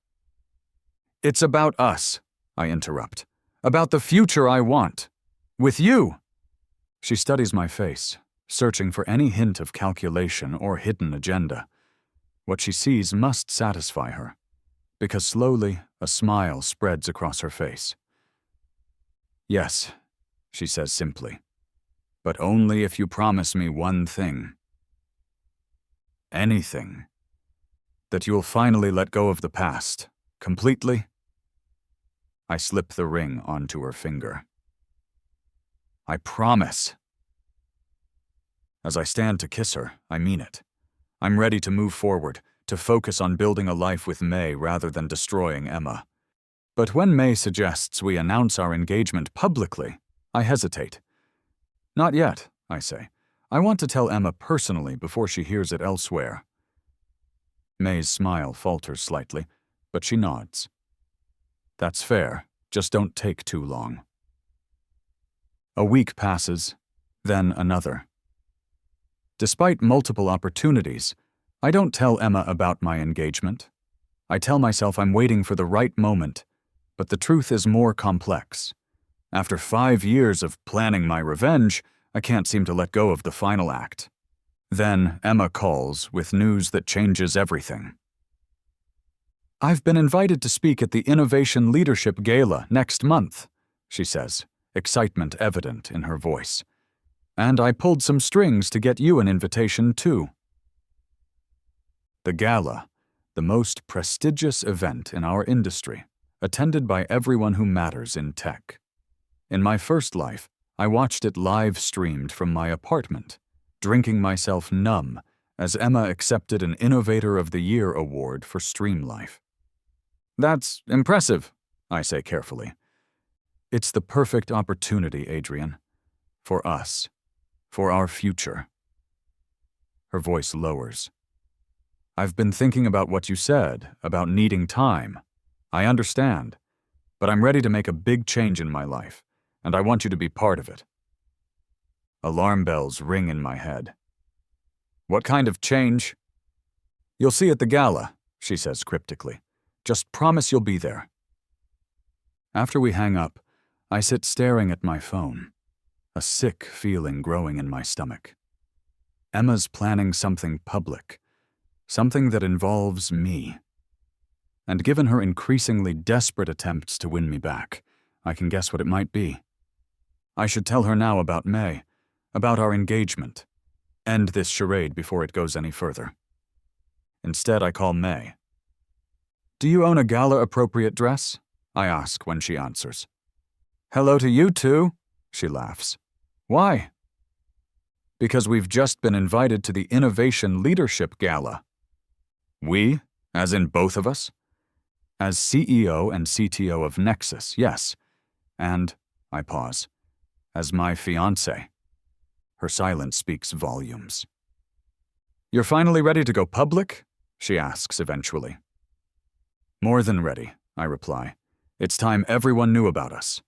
[SPEAKER 1] "It's about us," I interrupt. "About the future I want. With you." She studies my face, searching for any hint of calculation or hidden agenda. What she sees must satisfy her, because slowly a smile spreads across her face. "Yes," she says simply, "but only if you promise me one thing." "Anything." "That you'll finally let go of the past, completely?" I slip the ring onto her finger. "I promise." As I stand to kiss her, I mean it. I'm ready to move forward, to focus on building a life with May rather than destroying Emma. But when May suggests we announce our engagement publicly, I hesitate. "Not yet," I say. "I want to tell Emma personally before she hears it elsewhere." May's smile falters slightly, but she nods. "That's fair, just don't take too long." A week passes, then another. Despite multiple opportunities, I don't tell Emma about my engagement. I tell myself I'm waiting for the right moment, but the truth is more complex. After 5 years of planning my revenge, I can't seem to let go of the final act. Then Emma calls with news that changes everything. "I've been invited to speak at the Innovation Leadership Gala next month," she says, excitement evident in her voice. "And I pulled some strings to get you an invitation, too." The gala, the most prestigious event in our industry, attended by everyone who matters in tech. In my first life, I watched it live-streamed from my apartment, drinking myself numb as Emma accepted an Innovator of the Year award for Stream Life. "That's impressive," I say carefully. "It's the perfect opportunity, Adrian. For us. For our future." Her voice lowers. "I've been thinking about what you said, about needing time. I understand, but I'm ready to make a big change in my life, and I want you to be part of it." Alarm bells ring in my head. "What kind of change?" "You'll see at the gala," she says cryptically. "Just promise you'll be there." After we hang up, I sit staring at my phone, a sick feeling growing in my stomach. Emma's planning something public, something that involves me. And given her increasingly desperate attempts to win me back, I can guess what it might be. I should tell her now about May, about our engagement. End this charade before it goes any further. Instead, I call May. "Do you own a gala-appropriate dress?" I ask when she answers. "Hello to you too," she laughs. "Why?" "Because we've just been invited to the Innovation Leadership Gala." "We? As in both of us?" "As CEO and CTO of Nexus, yes. And," I pause, "as my fiancé." Her silence speaks volumes. "You're finally ready to go public?" she asks eventually. "More than ready," I reply. "It's time everyone knew about us."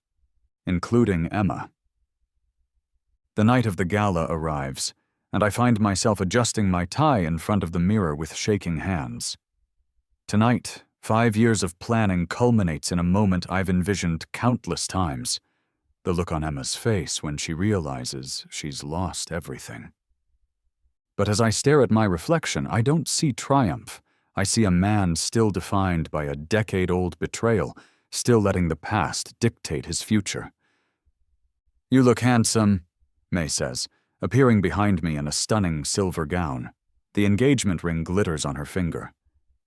[SPEAKER 1] Including Emma. The night of the gala arrives, and I find myself adjusting my tie in front of the mirror with shaking hands. Tonight, 5 years of planning culminates in a moment I've envisioned countless times. The look on Emma's face when she realizes she's lost everything. But as I stare at my reflection, I don't see triumph. I see a man still defined by a decade-old betrayal, still letting the past dictate his future. "You look handsome," May says, appearing behind me in a stunning silver gown. The engagement ring glitters on her finger,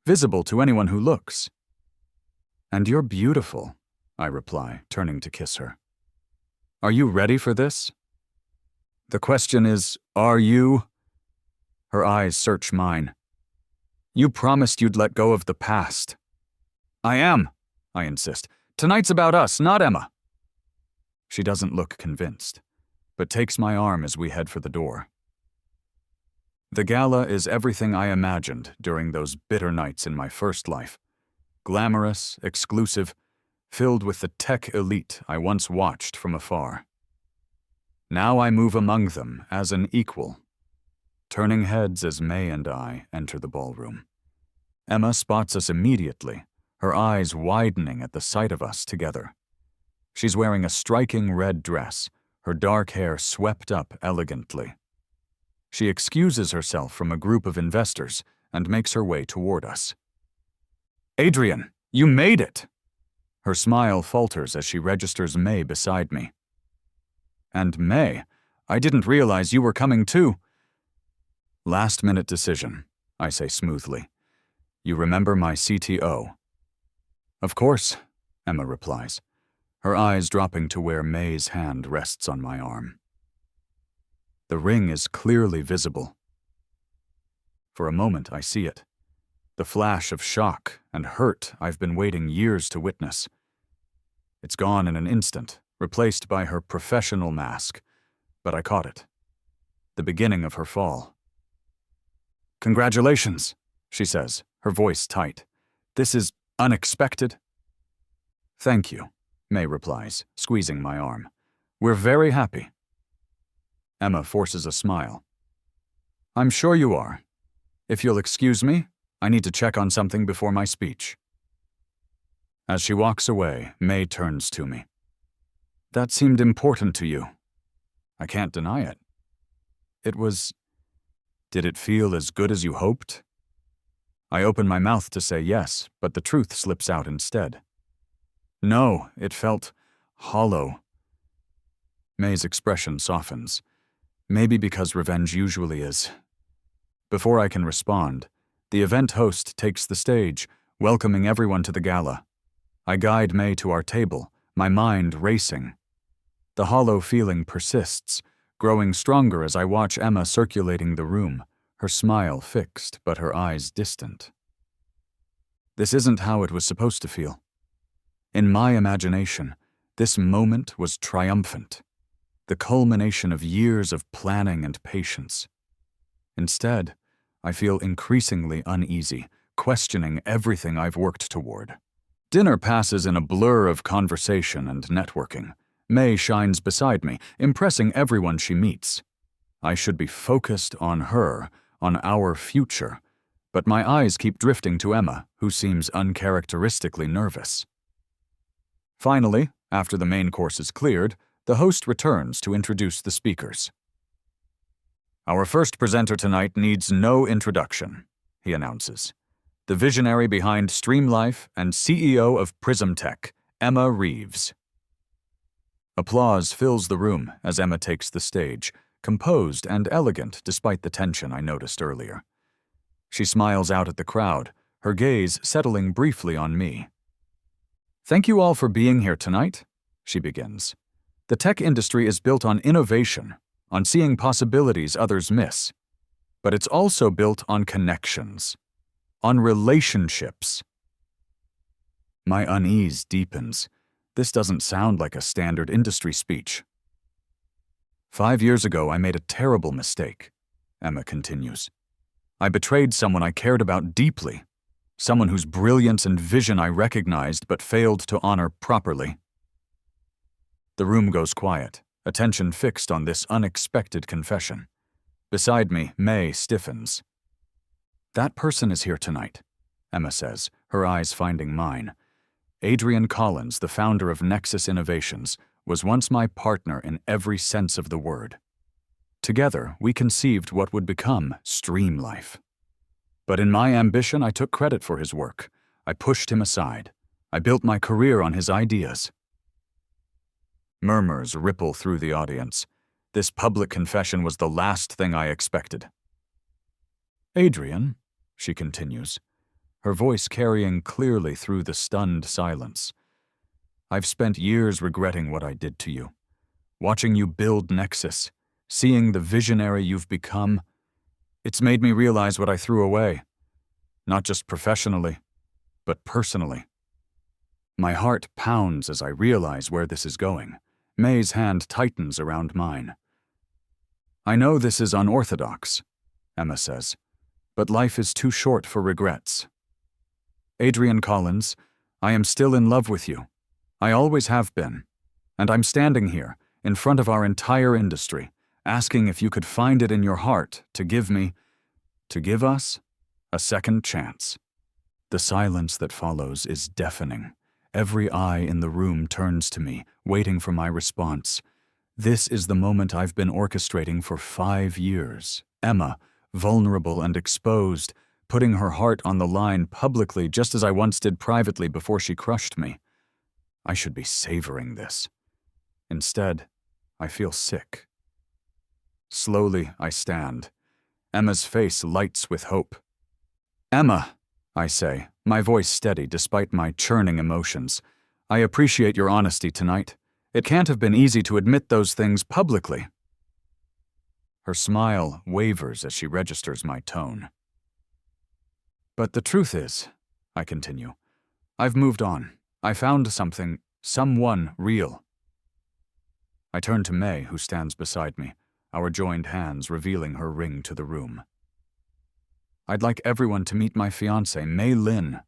[SPEAKER 1] visible to anyone who looks. "And you're beautiful," I reply, turning to kiss her. "Are you ready for this?" "The question is, are you?" Her eyes search mine. "You promised you'd let go of the past." "I am," I insist. "Tonight's about us, not Emma." She doesn't look convinced, but takes my arm as we head for the door. The gala is everything I imagined during those bitter nights in my first life. Glamorous, exclusive, filled with the tech elite I once watched from afar. Now I move among them as an equal, turning heads as May and I enter the ballroom. Emma spots us immediately, her eyes widening at the sight of us together. She's wearing a striking red dress, her dark hair swept up elegantly. She excuses herself from a group of investors and makes her way toward us. "Adrian, you made it!" Her smile falters as she registers May beside me. "And May, I didn't realize you were coming too." "Last-minute decision," I say smoothly. "You remember my CTO?" "Of course," Emma replies, her eyes dropping to where May's hand rests on my arm. The ring is clearly visible. For a moment, I see it. The flash of shock and hurt I've been waiting years to witness. It's gone in an instant, replaced by her professional mask, but I caught it. The beginning of her fall. "Congratulations," she says, her voice tight. "This is unexpected." "Thank you," May replies, squeezing my arm. "We're very happy." Emma forces a smile. "I'm sure you are. If you'll excuse me, I need to check on something before my speech." As she walks away, May turns to me. "That seemed important to you." I can't deny it. Did it feel as good as you hoped? I open my mouth to say yes, but the truth slips out instead. "No, it felt hollow." May's expression softens. Maybe because revenge usually is. Before I can respond, the event host takes the stage, welcoming everyone to the gala. I guide May to our table, my mind racing. The hollow feeling persists, growing stronger as I watch Emma circulating the room, her smile fixed but her eyes distant. This isn't how it was supposed to feel. In my imagination, this moment was triumphant, the culmination of years of planning and patience. Instead, I feel increasingly uneasy, questioning everything I've worked toward. Dinner passes in a blur of conversation and networking. May shines beside me, impressing everyone she meets. I should be focused on her, on our future, but my eyes keep drifting to Emma, who seems uncharacteristically nervous. Finally, after the main course is cleared, the host returns to introduce the speakers. "Our first presenter tonight needs no introduction," he announces. "The visionary behind Streamlife and CEO of Prism Tech, Emma Reeves." Applause fills the room as Emma takes the stage, composed and elegant despite the tension I noticed earlier. She smiles out at the crowd, her gaze settling briefly on me. "Thank you all for being here tonight," she begins. "The tech industry is built on innovation, on seeing possibilities others miss. But it's also built on connections, on relationships." My unease deepens. This doesn't sound like a standard industry speech. "5 years ago, I made a terrible mistake," Emma continues. "I betrayed someone I cared about deeply, someone whose brilliance and vision I recognized but failed to honor properly." The room goes quiet, attention fixed on this unexpected confession. Beside me, May stiffens. "That person is here tonight," Emma says, her eyes finding mine. "Adrian Collins, the founder of Nexus Innovations, was once my partner in every sense of the word. Together, we conceived what would become Streamlife. But in my ambition, I took credit for his work. I pushed him aside. I built my career on his ideas." Murmurs ripple through the audience. This public confession was the last thing I expected. "Adrian," she continues, her voice carrying clearly through the stunned silence, "I've spent years regretting what I did to you. Watching you build Nexus, seeing the visionary you've become, it's made me realize what I threw away. Not just professionally, but personally. My heart pounds as I realize where this is going. May's hand tightens around mine. "I know this is unorthodox," Emma says, "but life is too short for regrets. Adrian Collins, I am still in love with you. I always have been. And I'm standing here, in front of our entire industry, asking if you could find it in your heart to give us, a second chance." The silence that follows is deafening. Every eye in the room turns to me, waiting for my response. This is the moment I've been orchestrating for 5 years. Emma, vulnerable and exposed, putting her heart on the line publicly just as I once did privately before she crushed me. I should be savoring this. Instead, I feel sick. Slowly, I stand. Emma's face lights with hope. "Emma," I say, my voice steady despite my churning emotions, "I appreciate your honesty tonight. It can't have been easy to admit those things publicly." Her smile wavers as she registers my tone. "But the truth is," I continue, "I've moved on. I found someone real." I turn to May, who stands beside me, our joined hands revealing her ring to the room. "I'd like everyone to meet my fiancée, May Lin.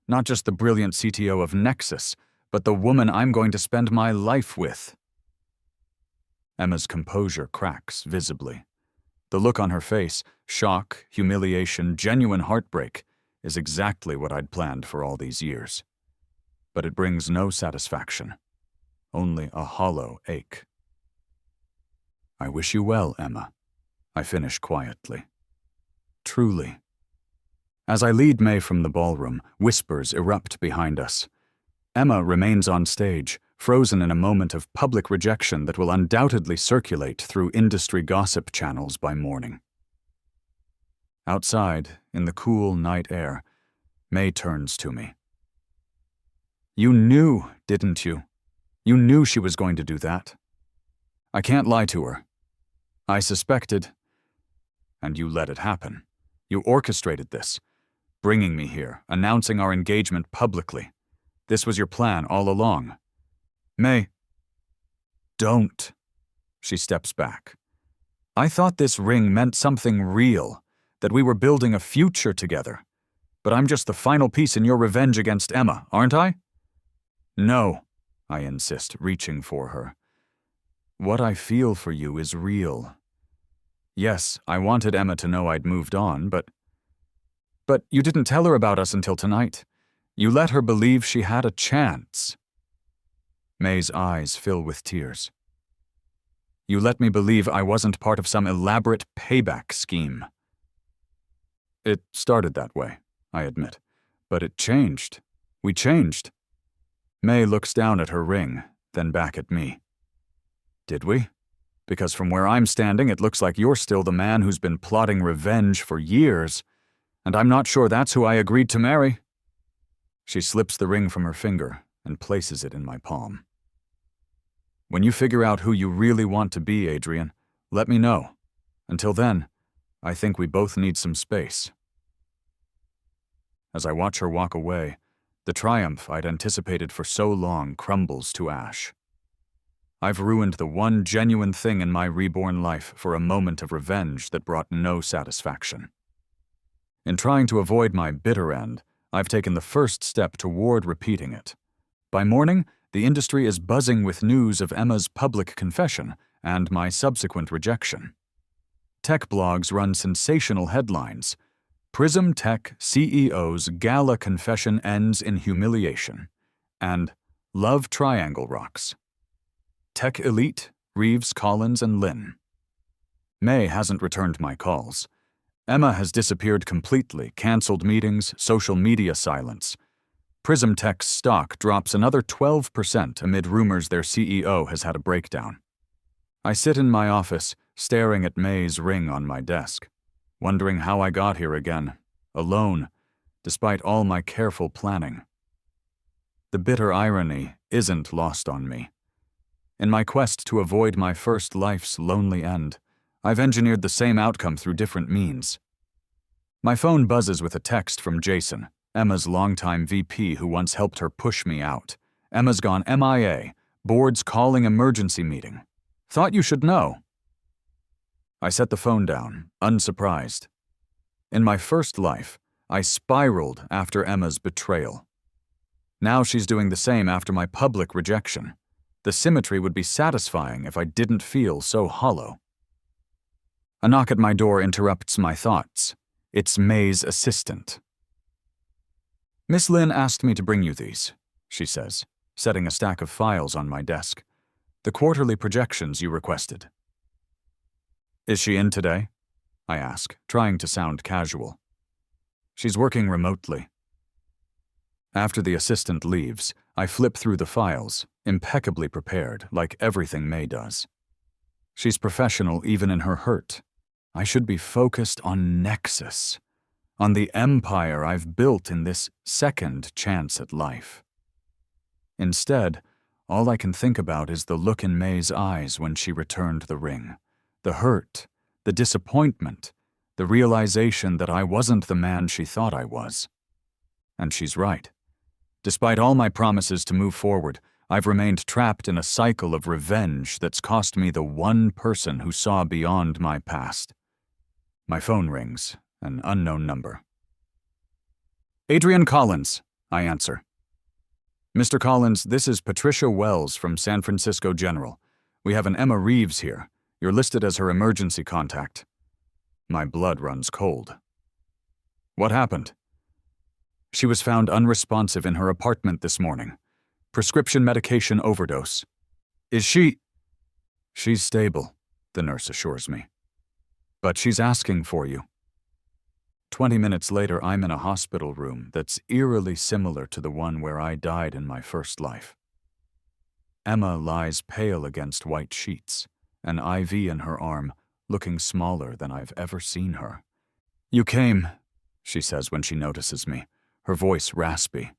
[SPEAKER 1] Not just the brilliant CTO of Nexus, but the woman I'm going to spend my life with." Emma's composure cracks visibly. The look on her face, shock, humiliation, genuine heartbreak, is exactly what I'd planned for all these years. But it brings no satisfaction, only a hollow ache. "I wish you well, Emma," I finish quietly. "Truly." As I lead May from the ballroom, whispers erupt behind us. Emma remains on stage, frozen in a moment of public rejection that will undoubtedly circulate through industry gossip channels by morning. Outside, in the cool night air, May turns to me. "You knew, didn't you? You knew she was going to do that." I can't lie to her. "I suspected, and you let it happen. You orchestrated this, bringing me here, announcing our engagement publicly. This was your plan all along." "May." "Don't." She steps back. "I thought this ring meant something real, that we were building a future together. But I'm just the final piece in your revenge against Emma, aren't I?" "No," I insist, reaching for her. "What I feel for you is real. Yes, I wanted Emma to know I'd moved on, but you didn't tell her about us until tonight. You let her believe she had a chance." May's eyes fill with tears. "You let me believe I wasn't part of some elaborate payback scheme." "It started that way," I admit, "but it changed. We changed." May looks down at her ring, then back at me. "Did we? Because from where I'm standing, it looks like you're still the man who's been plotting revenge for years, and I'm not sure that's who I agreed to marry." She slips the ring from her finger and places it in my palm. "When you figure out who you really want to be, Adrian, let me know. Until then, I think we both need some space." As I watch her walk away, the triumph I'd anticipated for so long crumbles to ash. I've ruined the one genuine thing in my reborn life for a moment of revenge that brought no satisfaction. In trying to avoid my bitter end, I've taken the first step toward repeating it. By morning, the industry is buzzing with news of Emma's public confession and my subsequent rejection. Tech blogs run sensational headlines. "Prism Tech CEO's gala confession ends in humiliation," and "Love Triangle rocks." Tech elite, Reeves, Collins, and Lin. May hasn't returned my calls. Emma has disappeared completely, canceled meetings, social media silence. Prism Tech's stock drops another 12% amid rumors their CEO has had a breakdown. I sit in my office, staring at May's ring on my desk, wondering how I got here again, alone, despite all my careful planning. The bitter irony isn't lost on me. In my quest to avoid my first life's lonely end, I've engineered the same outcome through different means. My phone buzzes with a text from Jason, Emma's longtime VP who once helped her push me out. "Emma's gone MIA. Board's calling emergency meeting. Thought you should know." I set the phone down, unsurprised. In my first life, I spiraled after Emma's betrayal. Now she's doing the same after my public rejection. The symmetry would be satisfying if I didn't feel so hollow. A knock at my door interrupts my thoughts. It's May's assistant. "Miss Lin asked me to bring you these," she says, setting a stack of files on my desk. The quarterly projections you requested. Is she in today? I ask, trying to sound casual. She's working remotely. After the assistant leaves, I flip through the files, impeccably prepared, like everything May does. She's professional even in her hurt. I should be focused on Nexus, on the empire I've built in this second chance at life. Instead, all I can think about is the look in May's eyes when she returned the ring, the hurt, the disappointment, the realization that I wasn't the man she thought I was. And she's right. Despite all my promises to move forward, I've remained trapped in a cycle of revenge that's cost me the one person who saw beyond my past. My phone rings, an unknown number. Adrian Collins, I answer. Mr. Collins, this is Patricia Wells from San Francisco General. We have an Emma Reeves here. You're listed as her emergency contact. My blood runs cold. What happened? She was found unresponsive in her apartment this morning. Prescription medication overdose. Is she? She's stable, the nurse assures me. But she's asking for you. 20 minutes later, I'm in a hospital room that's eerily similar to the one where I died in my first life. Emma lies pale against white sheets, an IV in her arm, looking smaller than I've ever seen her. You came, she says when she notices me, her voice raspy.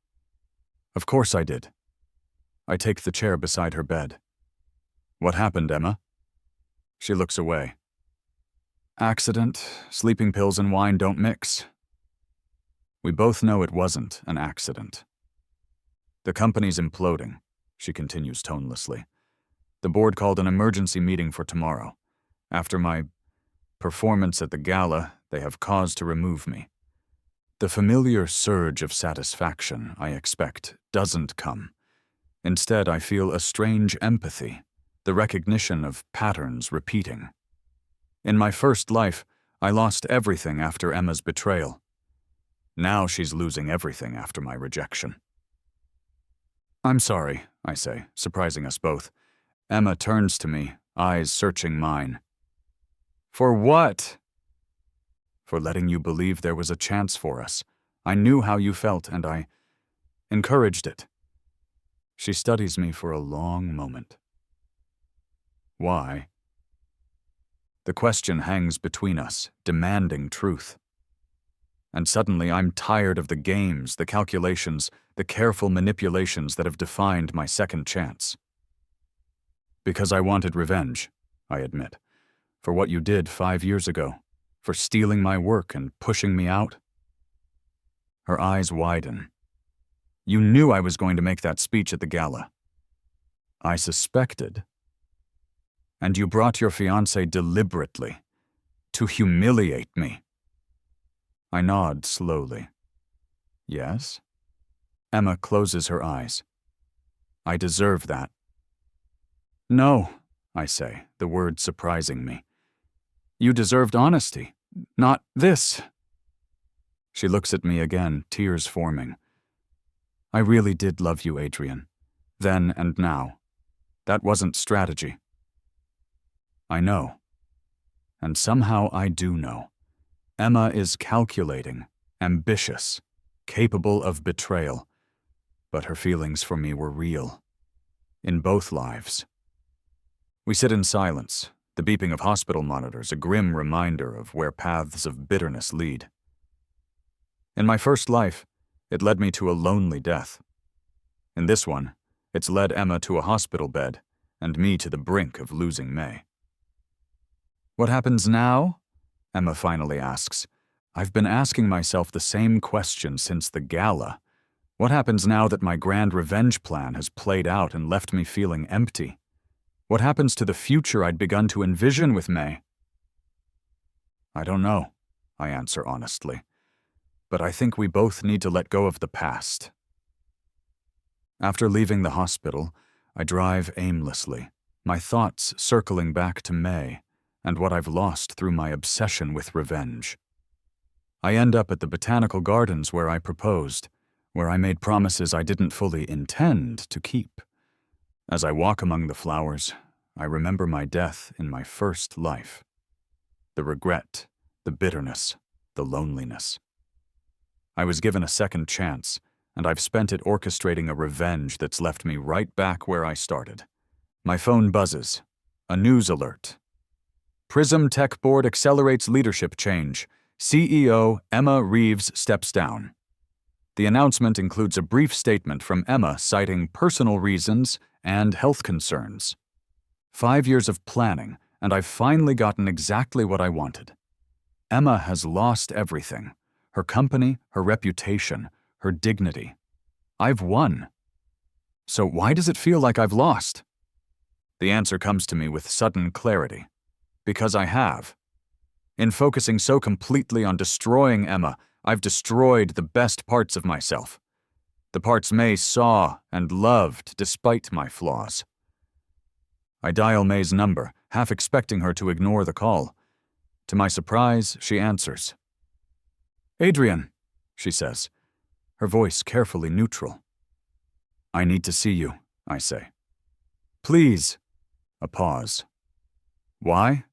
[SPEAKER 1] Of course I did. I take the chair beside her bed. What happened, Emma? She looks away. Accident, sleeping pills and wine don't mix. We both know it wasn't an accident. The company's imploding, she continues tonelessly. The board called an emergency meeting for tomorrow. After my performance at the gala, they have cause to remove me. The familiar surge of satisfaction I expect doesn't come. Instead, I feel a strange empathy, the recognition of patterns repeating. In my first life, I lost everything after Emma's betrayal. Now she's losing everything after my rejection. I'm sorry, I say, surprising us both. Emma turns to me, eyes searching mine. For what? For letting you believe there was a chance for us. I knew how you felt, and I encouraged it. She studies me for a long moment. Why? The question hangs between us, demanding truth. And suddenly I'm tired of the games, the calculations, the careful manipulations that have defined my second chance. Because I wanted revenge, I admit, for what you did 5 years ago, for stealing my work and pushing me out. Her eyes widen. You knew I was going to make that speech at the gala. I suspected. And you brought your fiancé deliberately, to humiliate me. I nod slowly. Yes? Emma closes her eyes. I deserve that. No, I say, the word surprising me. You deserved honesty, not this. She looks at me again, tears forming. I really did love you, Adrian. Then and now. That wasn't strategy. I know. And somehow I do know. Emma is calculating, ambitious, capable of betrayal. But her feelings for me were real. In both lives. We sit in silence, the beeping of hospital monitors a grim reminder of where paths of bitterness lead. In my first life, it led me to a lonely death. In this one, it's led Emma to a hospital bed, and me to the brink of losing May. What happens now? Emma finally asks. I've been asking myself the same question since the gala. What happens now that my grand revenge plan has played out and left me feeling empty? What happens to the future I'd begun to envision with May? I don't know, I answer honestly. But I think we both need to let go of the past. After leaving the hospital, I drive aimlessly, my thoughts circling back to May and what I've lost through my obsession with revenge. I end up at the botanical gardens where I proposed, where I made promises I didn't fully intend to keep. As I walk among the flowers, I remember my death in my first life. The regret, the bitterness, the loneliness. I was given a second chance, and I've spent it orchestrating a revenge that's left me right back where I started. My phone buzzes. A news alert. Prism Tech Board accelerates leadership change. CEO Emma Reeves steps down. The announcement includes a brief statement from Emma citing personal reasons and health concerns. 5 years of planning, and I've finally gotten exactly what I wanted. Emma has lost everything. Her company, her reputation, her dignity. I've won. So why does it feel like I've lost? The answer comes to me with sudden clarity. Because I have. In focusing so completely on destroying Emma, I've destroyed the best parts of myself. The parts May saw and loved despite my flaws. I dial May's number, half expecting her to ignore the call. To my surprise, she answers. "Adrian," she says, her voice carefully neutral. "I need to see you," I say. "Please." A pause. "Why?"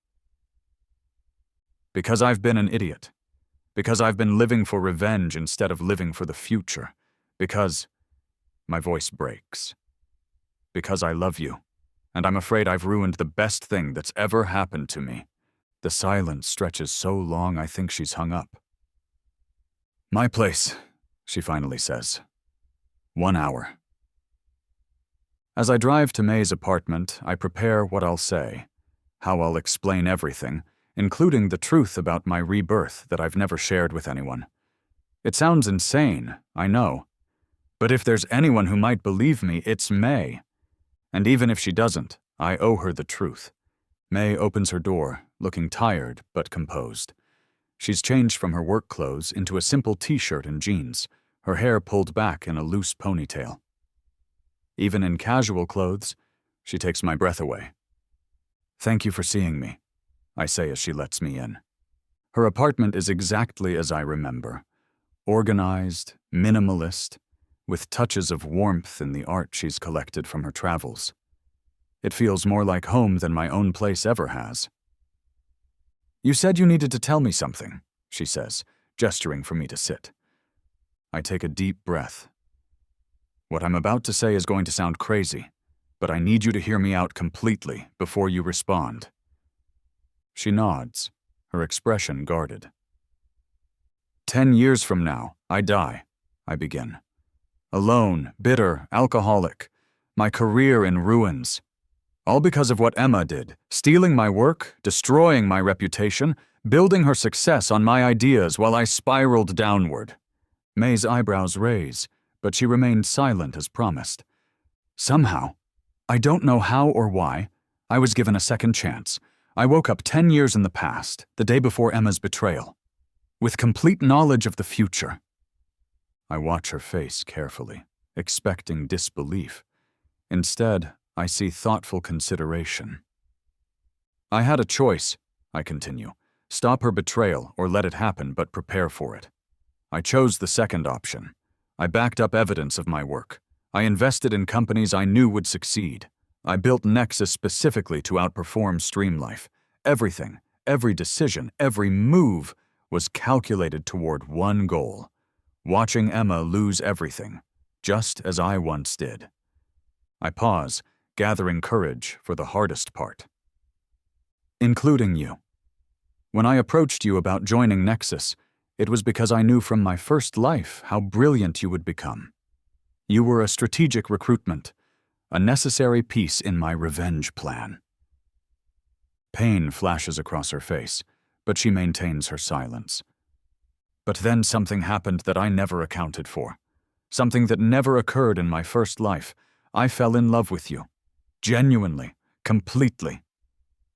[SPEAKER 1] "Because I've been an idiot. Because I've been living for revenge instead of living for the future. Because—" my voice breaks. "Because I love you, and I'm afraid I've ruined the best thing that's ever happened to me." The silence stretches so long I think she's hung up. "My place," she finally says. 1 hour. As I drive to May's apartment, I prepare what I'll say, how I'll explain everything, including the truth about my rebirth that I've never shared with anyone. It sounds insane, I know. But if there's anyone who might believe me, it's May. And even if she doesn't, I owe her the truth. May opens her door, looking tired but composed. She's changed from her work clothes into a simple t-shirt and jeans, her hair pulled back in a loose ponytail. Even in casual clothes, she takes my breath away. "Thank you for seeing me," I say as she lets me in. Her apartment is exactly as I remember. Organized, minimalist, with touches of warmth in the art she's collected from her travels. It feels more like home than my own place ever has. "You said you needed to tell me something," she says, gesturing for me to sit. I take a deep breath. What I'm about to say is going to sound crazy, but I need you to hear me out completely before you respond. She nods, her expression guarded. 10 years from now, I die," I begin. "Alone, bitter, alcoholic, my career in ruins. All because of what Emma did, stealing my work, destroying my reputation, building her success on my ideas while I spiraled downward." May's eyebrows raise, but she remained silent as promised. "Somehow, I don't know how or why, I was given a second chance. I woke up 10 years in the past, the day before Emma's betrayal, with complete knowledge of the future." I watch her face carefully, expecting disbelief. Instead, I see thoughtful consideration. "I had a choice," I continue. "Stop her betrayal or let it happen, but prepare for it. I chose the second option. I backed up evidence of my work. I invested in companies I knew would succeed. I built Nexus specifically to outperform Streamlife. Everything, every decision, every move was calculated toward one goal: watching Emma lose everything, just as I once did." I pause, gathering courage for the hardest part. "Including you. When I approached you about joining Nexus, it was because I knew from my first life how brilliant you would become. You were a strategic recruitment, a necessary piece in my revenge plan." Pain flashes across her face, but she maintains her silence. "But then something happened that I never accounted for. Something that never occurred in my first life. I fell in love with you. Genuinely, completely.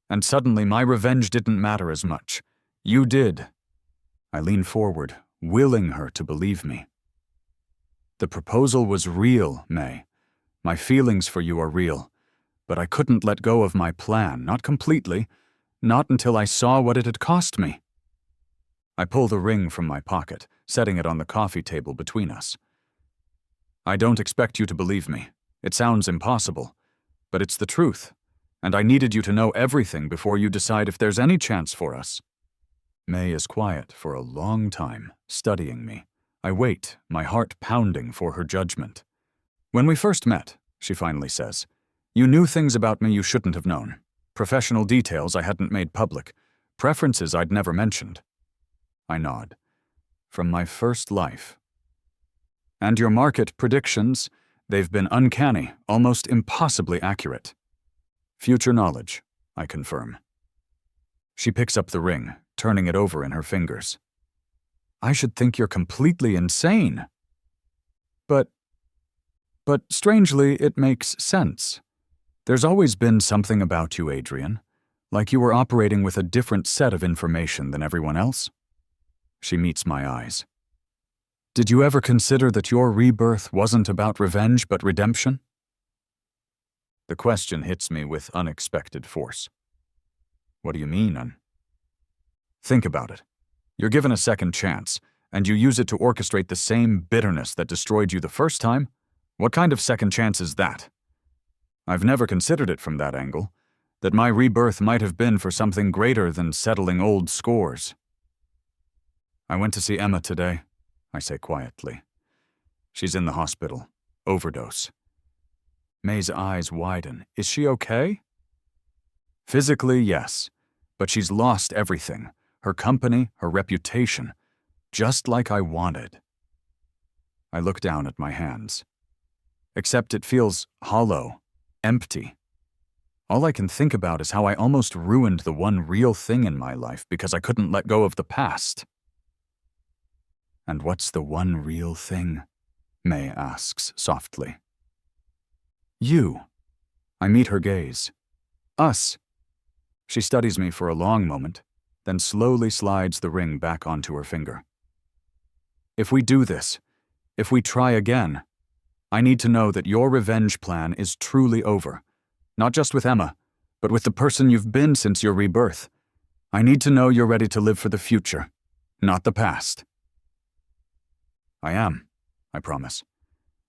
[SPEAKER 1] And suddenly my revenge didn't matter as much. You did." I lean forward, willing her to believe me. "The proposal was real, May. My feelings for you are real. But I couldn't let go of my plan, not completely, not until I saw what it had cost me." I pull the ring from my pocket, setting it on the coffee table between us. "I don't expect you to believe me. It sounds impossible. But it's the truth, and I needed you to know everything before you decide if there's any chance for us. May is quiet for a long time, studying me. I wait, my heart pounding for her judgment. When we first met, she finally says, you knew things about me you shouldn't have known. Professional details I hadn't made public. Preferences I'd never mentioned. I nod. From my first life. And your market predictions, they've been uncanny, almost impossibly accurate. Future knowledge, I confirm. She picks up the ring, turning it over in her fingers. I should think you're completely insane. But strangely, it makes sense. There's always been something about you, Adrian, like you were operating with a different set of information than everyone else. She meets my eyes. Did you ever consider that your rebirth wasn't about revenge but redemption? The question hits me with unexpected force. What do you mean, Think about it. You're given a second chance, and you use it to orchestrate the same bitterness that destroyed you the first time? What kind of second chance is that? I've never considered it from that angle, that my rebirth might have been for something greater than settling old scores. I went to see Emma today, I say quietly. She's in the hospital. Overdose. May's eyes widen. Is she okay? Physically, yes, but she's lost everything. Her company, her reputation, just like I wanted. I look down at my hands. Except it feels hollow, empty. All I can think about is how I almost ruined the one real thing in my life because I couldn't let go of the past. And what's the one real thing? May asks softly. You. I meet her gaze. Us. She studies me for a long moment, then slowly slides the ring back onto her finger. If we do this, if we try again, I need to know that your revenge plan is truly over. Not just with Emma, but with the person you've been since your rebirth. I need to know you're ready to live for the future, not the past. I am, I promise.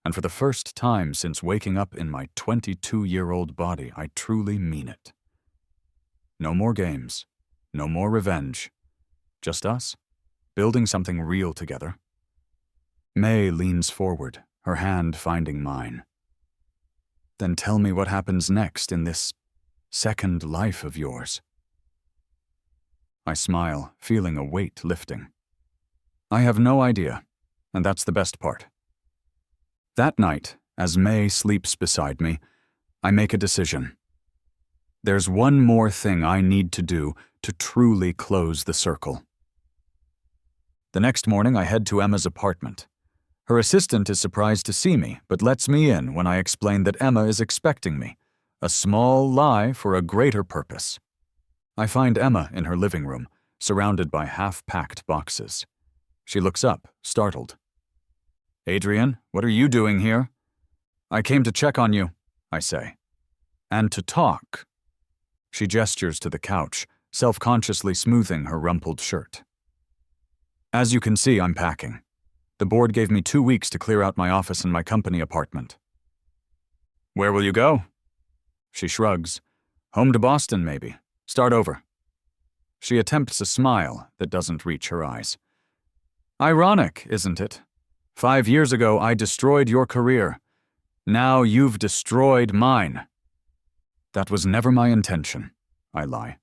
[SPEAKER 1] And for the first time since waking up in my 22-year-old body, I truly mean it. No more games, no more revenge. Just us, building something real together. May leans forward, her hand finding mine. Then tell me what happens next in this second life of yours. I smile, feeling a weight lifting. I have no idea, and that's the best part. That night, as May sleeps beside me, I make a decision. There's one more thing I need to do to truly close the circle. The next morning, I head to Emma's apartment. Her assistant is surprised to see me, but lets me in when I explain that Emma is expecting me, a small lie for a greater purpose. I find Emma in her living room, surrounded by half-packed boxes. She looks up, startled. Adrian, what are you doing here? I came to check on you, I say. And to talk. She gestures to the couch, self-consciously smoothing her rumpled shirt. As you can see, I'm packing. The board gave me 2 weeks to clear out my office and my company apartment. Where will you go? She shrugs. Home to Boston, maybe. Start over. She attempts a smile that doesn't reach her eyes. Ironic, isn't it? 5 years ago, I destroyed your career. Now you've destroyed mine. That was never my intention, I lie.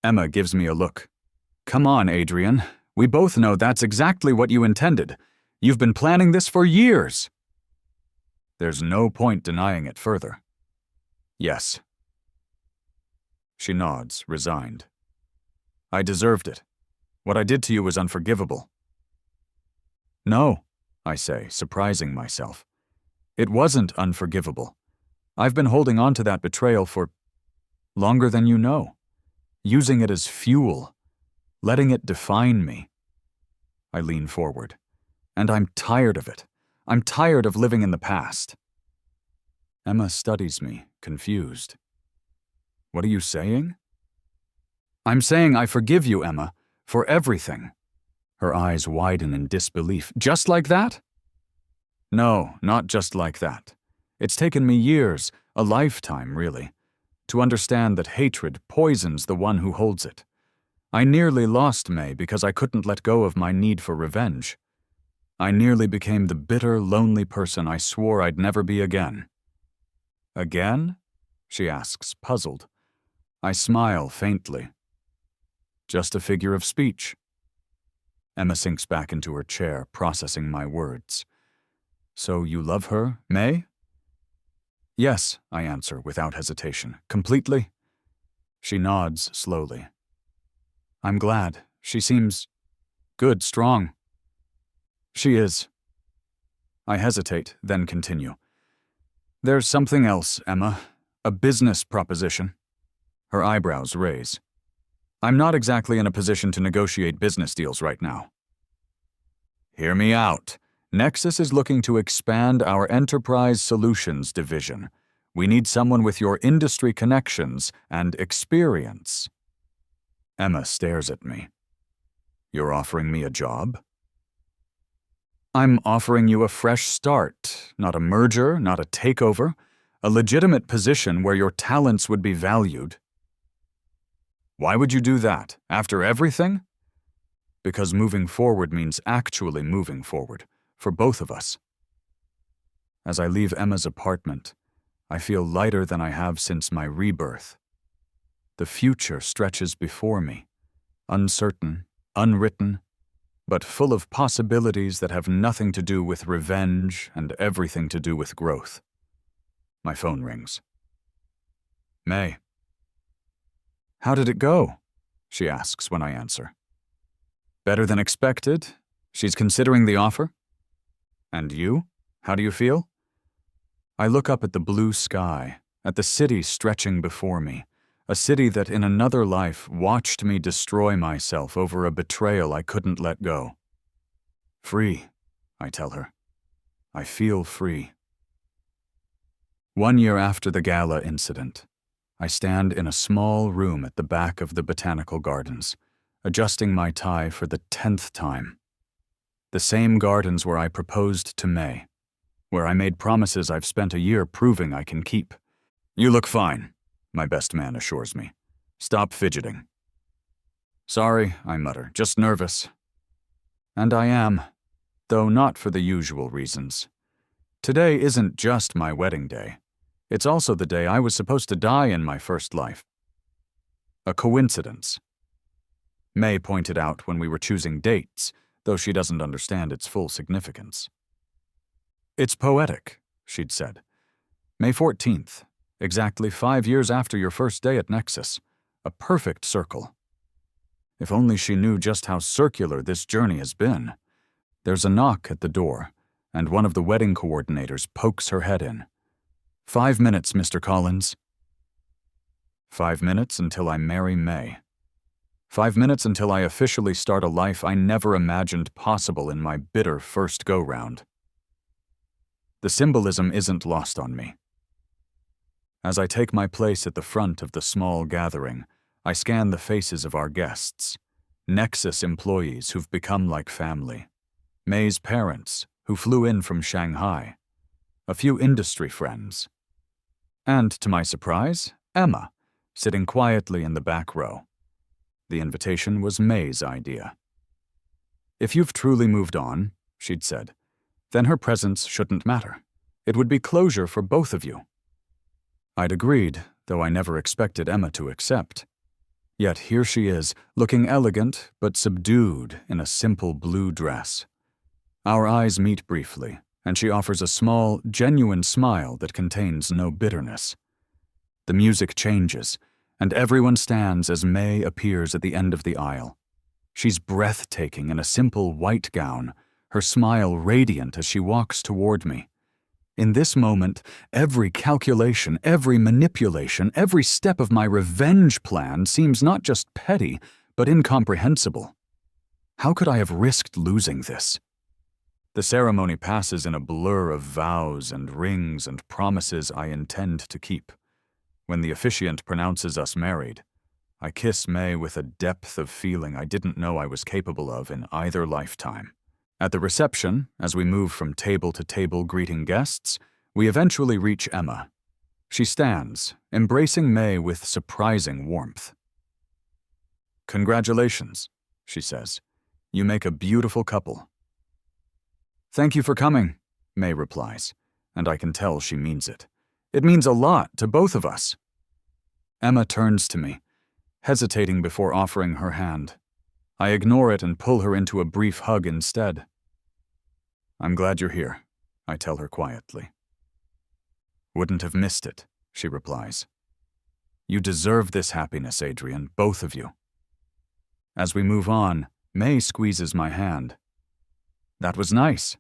[SPEAKER 1] Emma gives me a look. Come on, Adrian. We both know that's exactly what you intended. You've been planning this for years. There's no point denying it further. Yes. She nods, resigned. I deserved it. What I did to you was unforgivable. No, I say, surprising myself. It wasn't unforgivable. I've been holding on to that betrayal for longer than you know, using it as fuel, letting it define me. I lean forward, and I'm tired of it. I'm tired of living in the past. Emma studies me, confused. What are you saying? I'm saying I forgive you, Emma, for everything. Her eyes widen in disbelief. Just like that? No, not just like that. It's taken me years, a lifetime, really, to understand that hatred poisons the one who holds it. I nearly lost May because I couldn't let go of my need for revenge. I nearly became the bitter, lonely person I swore I'd never be again. Again? She asks, puzzled. I smile faintly. Just a figure of speech. Emma sinks back into her chair, processing my words. So you love her, May? Yes, I answer without hesitation. Completely? She nods slowly. I'm glad. She seems good, strong. She is. I hesitate, then continue. There's something else, Emma. A business proposition. Her eyebrows raise. I'm not exactly in a position to negotiate business deals right now. Hear me out. Nexus is looking to expand our Enterprise Solutions division. We need someone with your industry connections and experience. Emma stares at me. You're offering me a job? I'm offering you a fresh start, not a merger, not a takeover, a legitimate position where your talents would be valued. Why would you do that? After everything? Because moving forward means actually moving forward, for both of us. As I leave Emma's apartment, I feel lighter than I have since my rebirth. The future stretches before me, uncertain, unwritten, but full of possibilities that have nothing to do with revenge and everything to do with growth. My phone rings. May. How did it go? She asks when I answer. Better than expected. She's considering the offer. And you? How do you feel? I look up at the blue sky, at the city stretching before me, a city that in another life watched me destroy myself over a betrayal I couldn't let go. Free, I tell her. I feel free. 1 year after the gala incident, I stand in a small room at the back of the botanical gardens, adjusting my tie for the 10th time. The same gardens where I proposed to May, where I made promises I've spent a year proving I can keep. You look fine, my best man assures me. Stop fidgeting. Sorry, I mutter, just nervous. And I am, though not for the usual reasons. Today isn't just my wedding day. It's also the day I was supposed to die in my first life. A coincidence. May pointed out when we were choosing dates, though she doesn't understand its full significance. It's poetic, she'd said. May 14th, exactly 5 years after your first day at Nexus. A perfect circle. If only she knew just how circular this journey has been. There's a knock at the door, and one of the wedding coordinators pokes her head in. 5 minutes, Mr. Collins. 5 minutes until I marry May. 5 minutes until I officially start a life I never imagined possible in my bitter first go-round. The symbolism isn't lost on me. As I take my place at the front of the small gathering, I scan the faces of our guests, Nexus employees who've become like family, May's parents, who flew in from Shanghai, a few industry friends, and, to my surprise, Emma, sitting quietly in the back row. The invitation was May's idea. If you've truly moved on, she'd said, then her presence shouldn't matter. It would be closure for both of you. I'd agreed, though I never expected Emma to accept. Yet here she is, looking elegant but subdued in a simple blue dress. Our eyes meet briefly, and she offers a small, genuine smile that contains no bitterness. The music changes, and everyone stands as May appears at the end of the aisle. She's breathtaking in a simple white gown, her smile radiant as she walks toward me. In this moment, every calculation, every manipulation, every step of my revenge plan seems not just petty, but incomprehensible. How could I have risked losing this? The ceremony passes in a blur of vows and rings and promises I intend to keep. When the officiant pronounces us married, I kiss May with a depth of feeling I didn't know I was capable of in either lifetime. At the reception, as we move from table to table greeting guests, we eventually reach Emma. She stands, embracing May with surprising warmth. "Congratulations," she says. "You make a beautiful couple." "Thank you for coming," May replies, and I can tell she means it. "It means a lot to both of us." Emma turns to me, hesitating before offering her hand. I ignore it and pull her into a brief hug instead. "I'm glad you're here," I tell her quietly. "Wouldn't have missed it," she replies. "You deserve this happiness, Adrian, both of you." As we move on, May squeezes my hand. "That was nice."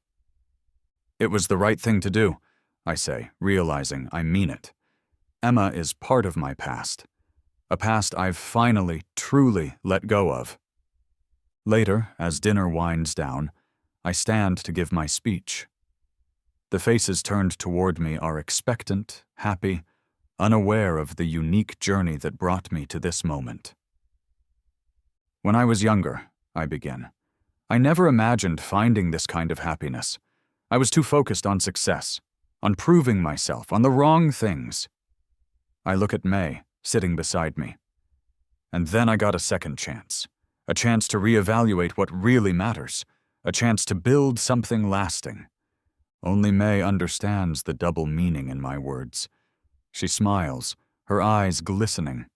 [SPEAKER 1] "It was the right thing to do," I say, realizing I mean it. Emma is part of my past, a past I've finally, truly let go of. Later, as dinner winds down, I stand to give my speech. The faces turned toward me are expectant, happy, unaware of the unique journey that brought me to this moment. "When I was younger," I begin, "I never imagined finding this kind of happiness. I was too focused on success, on proving myself, on the wrong things." I look at May, sitting beside me. "And then I got a second chance. A chance to reevaluate what really matters. A chance to build something lasting." Only May understands the double meaning in my words. She smiles, her eyes glistening.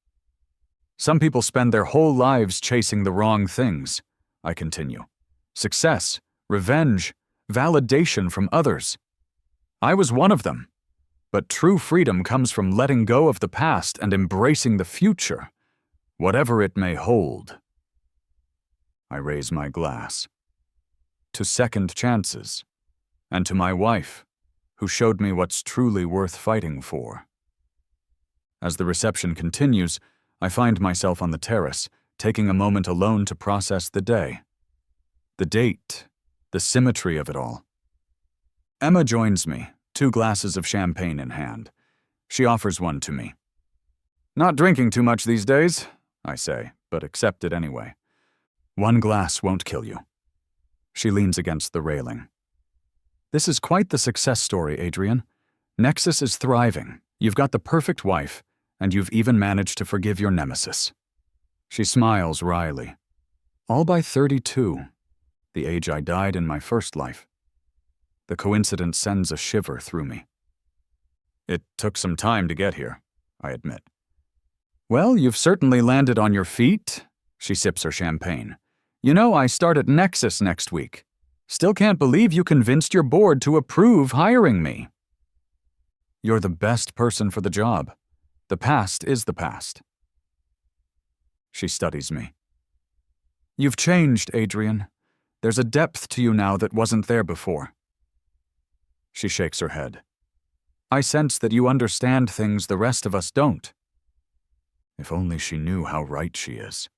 [SPEAKER 1] "Some people spend their whole lives chasing the wrong things," I continue. "Success, revenge, validation from others. I was one of them. But true freedom comes from letting go of the past and embracing the future, whatever it may hold." I raise my glass. To second chances, and to my wife, who showed me what's truly worth fighting for. As the reception continues, I find myself on the terrace, taking a moment alone to process the day. The date, the symmetry of it all. Emma joins me, 2 glasses of champagne in hand. She offers one to me. "Not drinking too much these days," I say, but accept it anyway. "1 glass won't kill you." She leans against the railing. "This is quite the success story, Adrian. Nexus is thriving. You've got the perfect wife, and you've even managed to forgive your nemesis." She smiles wryly. "All by 32, the age I died in my first life." The coincidence sends a shiver through me. "It took some time to get here," I admit. "Well, you've certainly landed on your feet." She sips her champagne. "You know, I start at Nexus next week. Still can't believe you convinced your board to approve hiring me." "You're the best person for the job. The past is the past." She studies me. "You've changed, Adrian. There's a depth to you now that wasn't there before." She shakes her head. "I sense that you understand things the rest of us don't." If only she knew how right she is.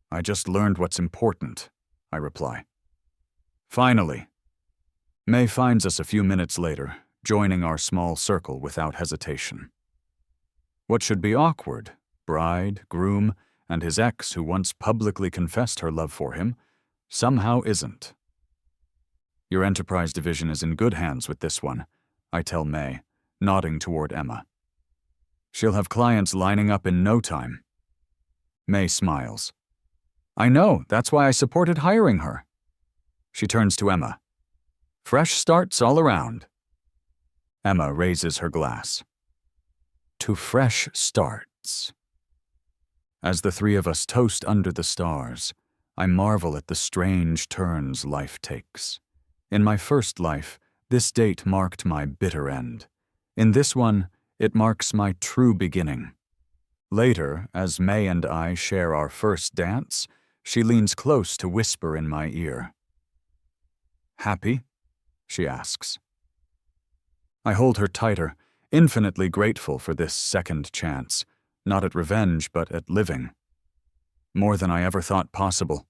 [SPEAKER 1] "I just learned what's important," I reply. Finally. May finds us a few minutes later, joining our small circle without hesitation. What should be awkward, bride, groom, and his ex who once publicly confessed her love for him, somehow isn't. "Your enterprise division is in good hands with this one," I tell May, nodding toward Emma. "She'll have clients lining up in no time." May smiles. "I know, that's why I supported hiring her." She turns to Emma. "Fresh starts all around." Emma raises her glass. "To fresh starts." As the 3 of us toast under the stars, I marvel at the strange turns life takes. In my first life, this date marked my bitter end. In this one, it marks my true beginning. Later, as May and I share our first dance, she leans close to whisper in my ear. "Happy?" she asks. I hold her tighter, infinitely grateful for this second chance, not at revenge but at living. More than I ever thought possible.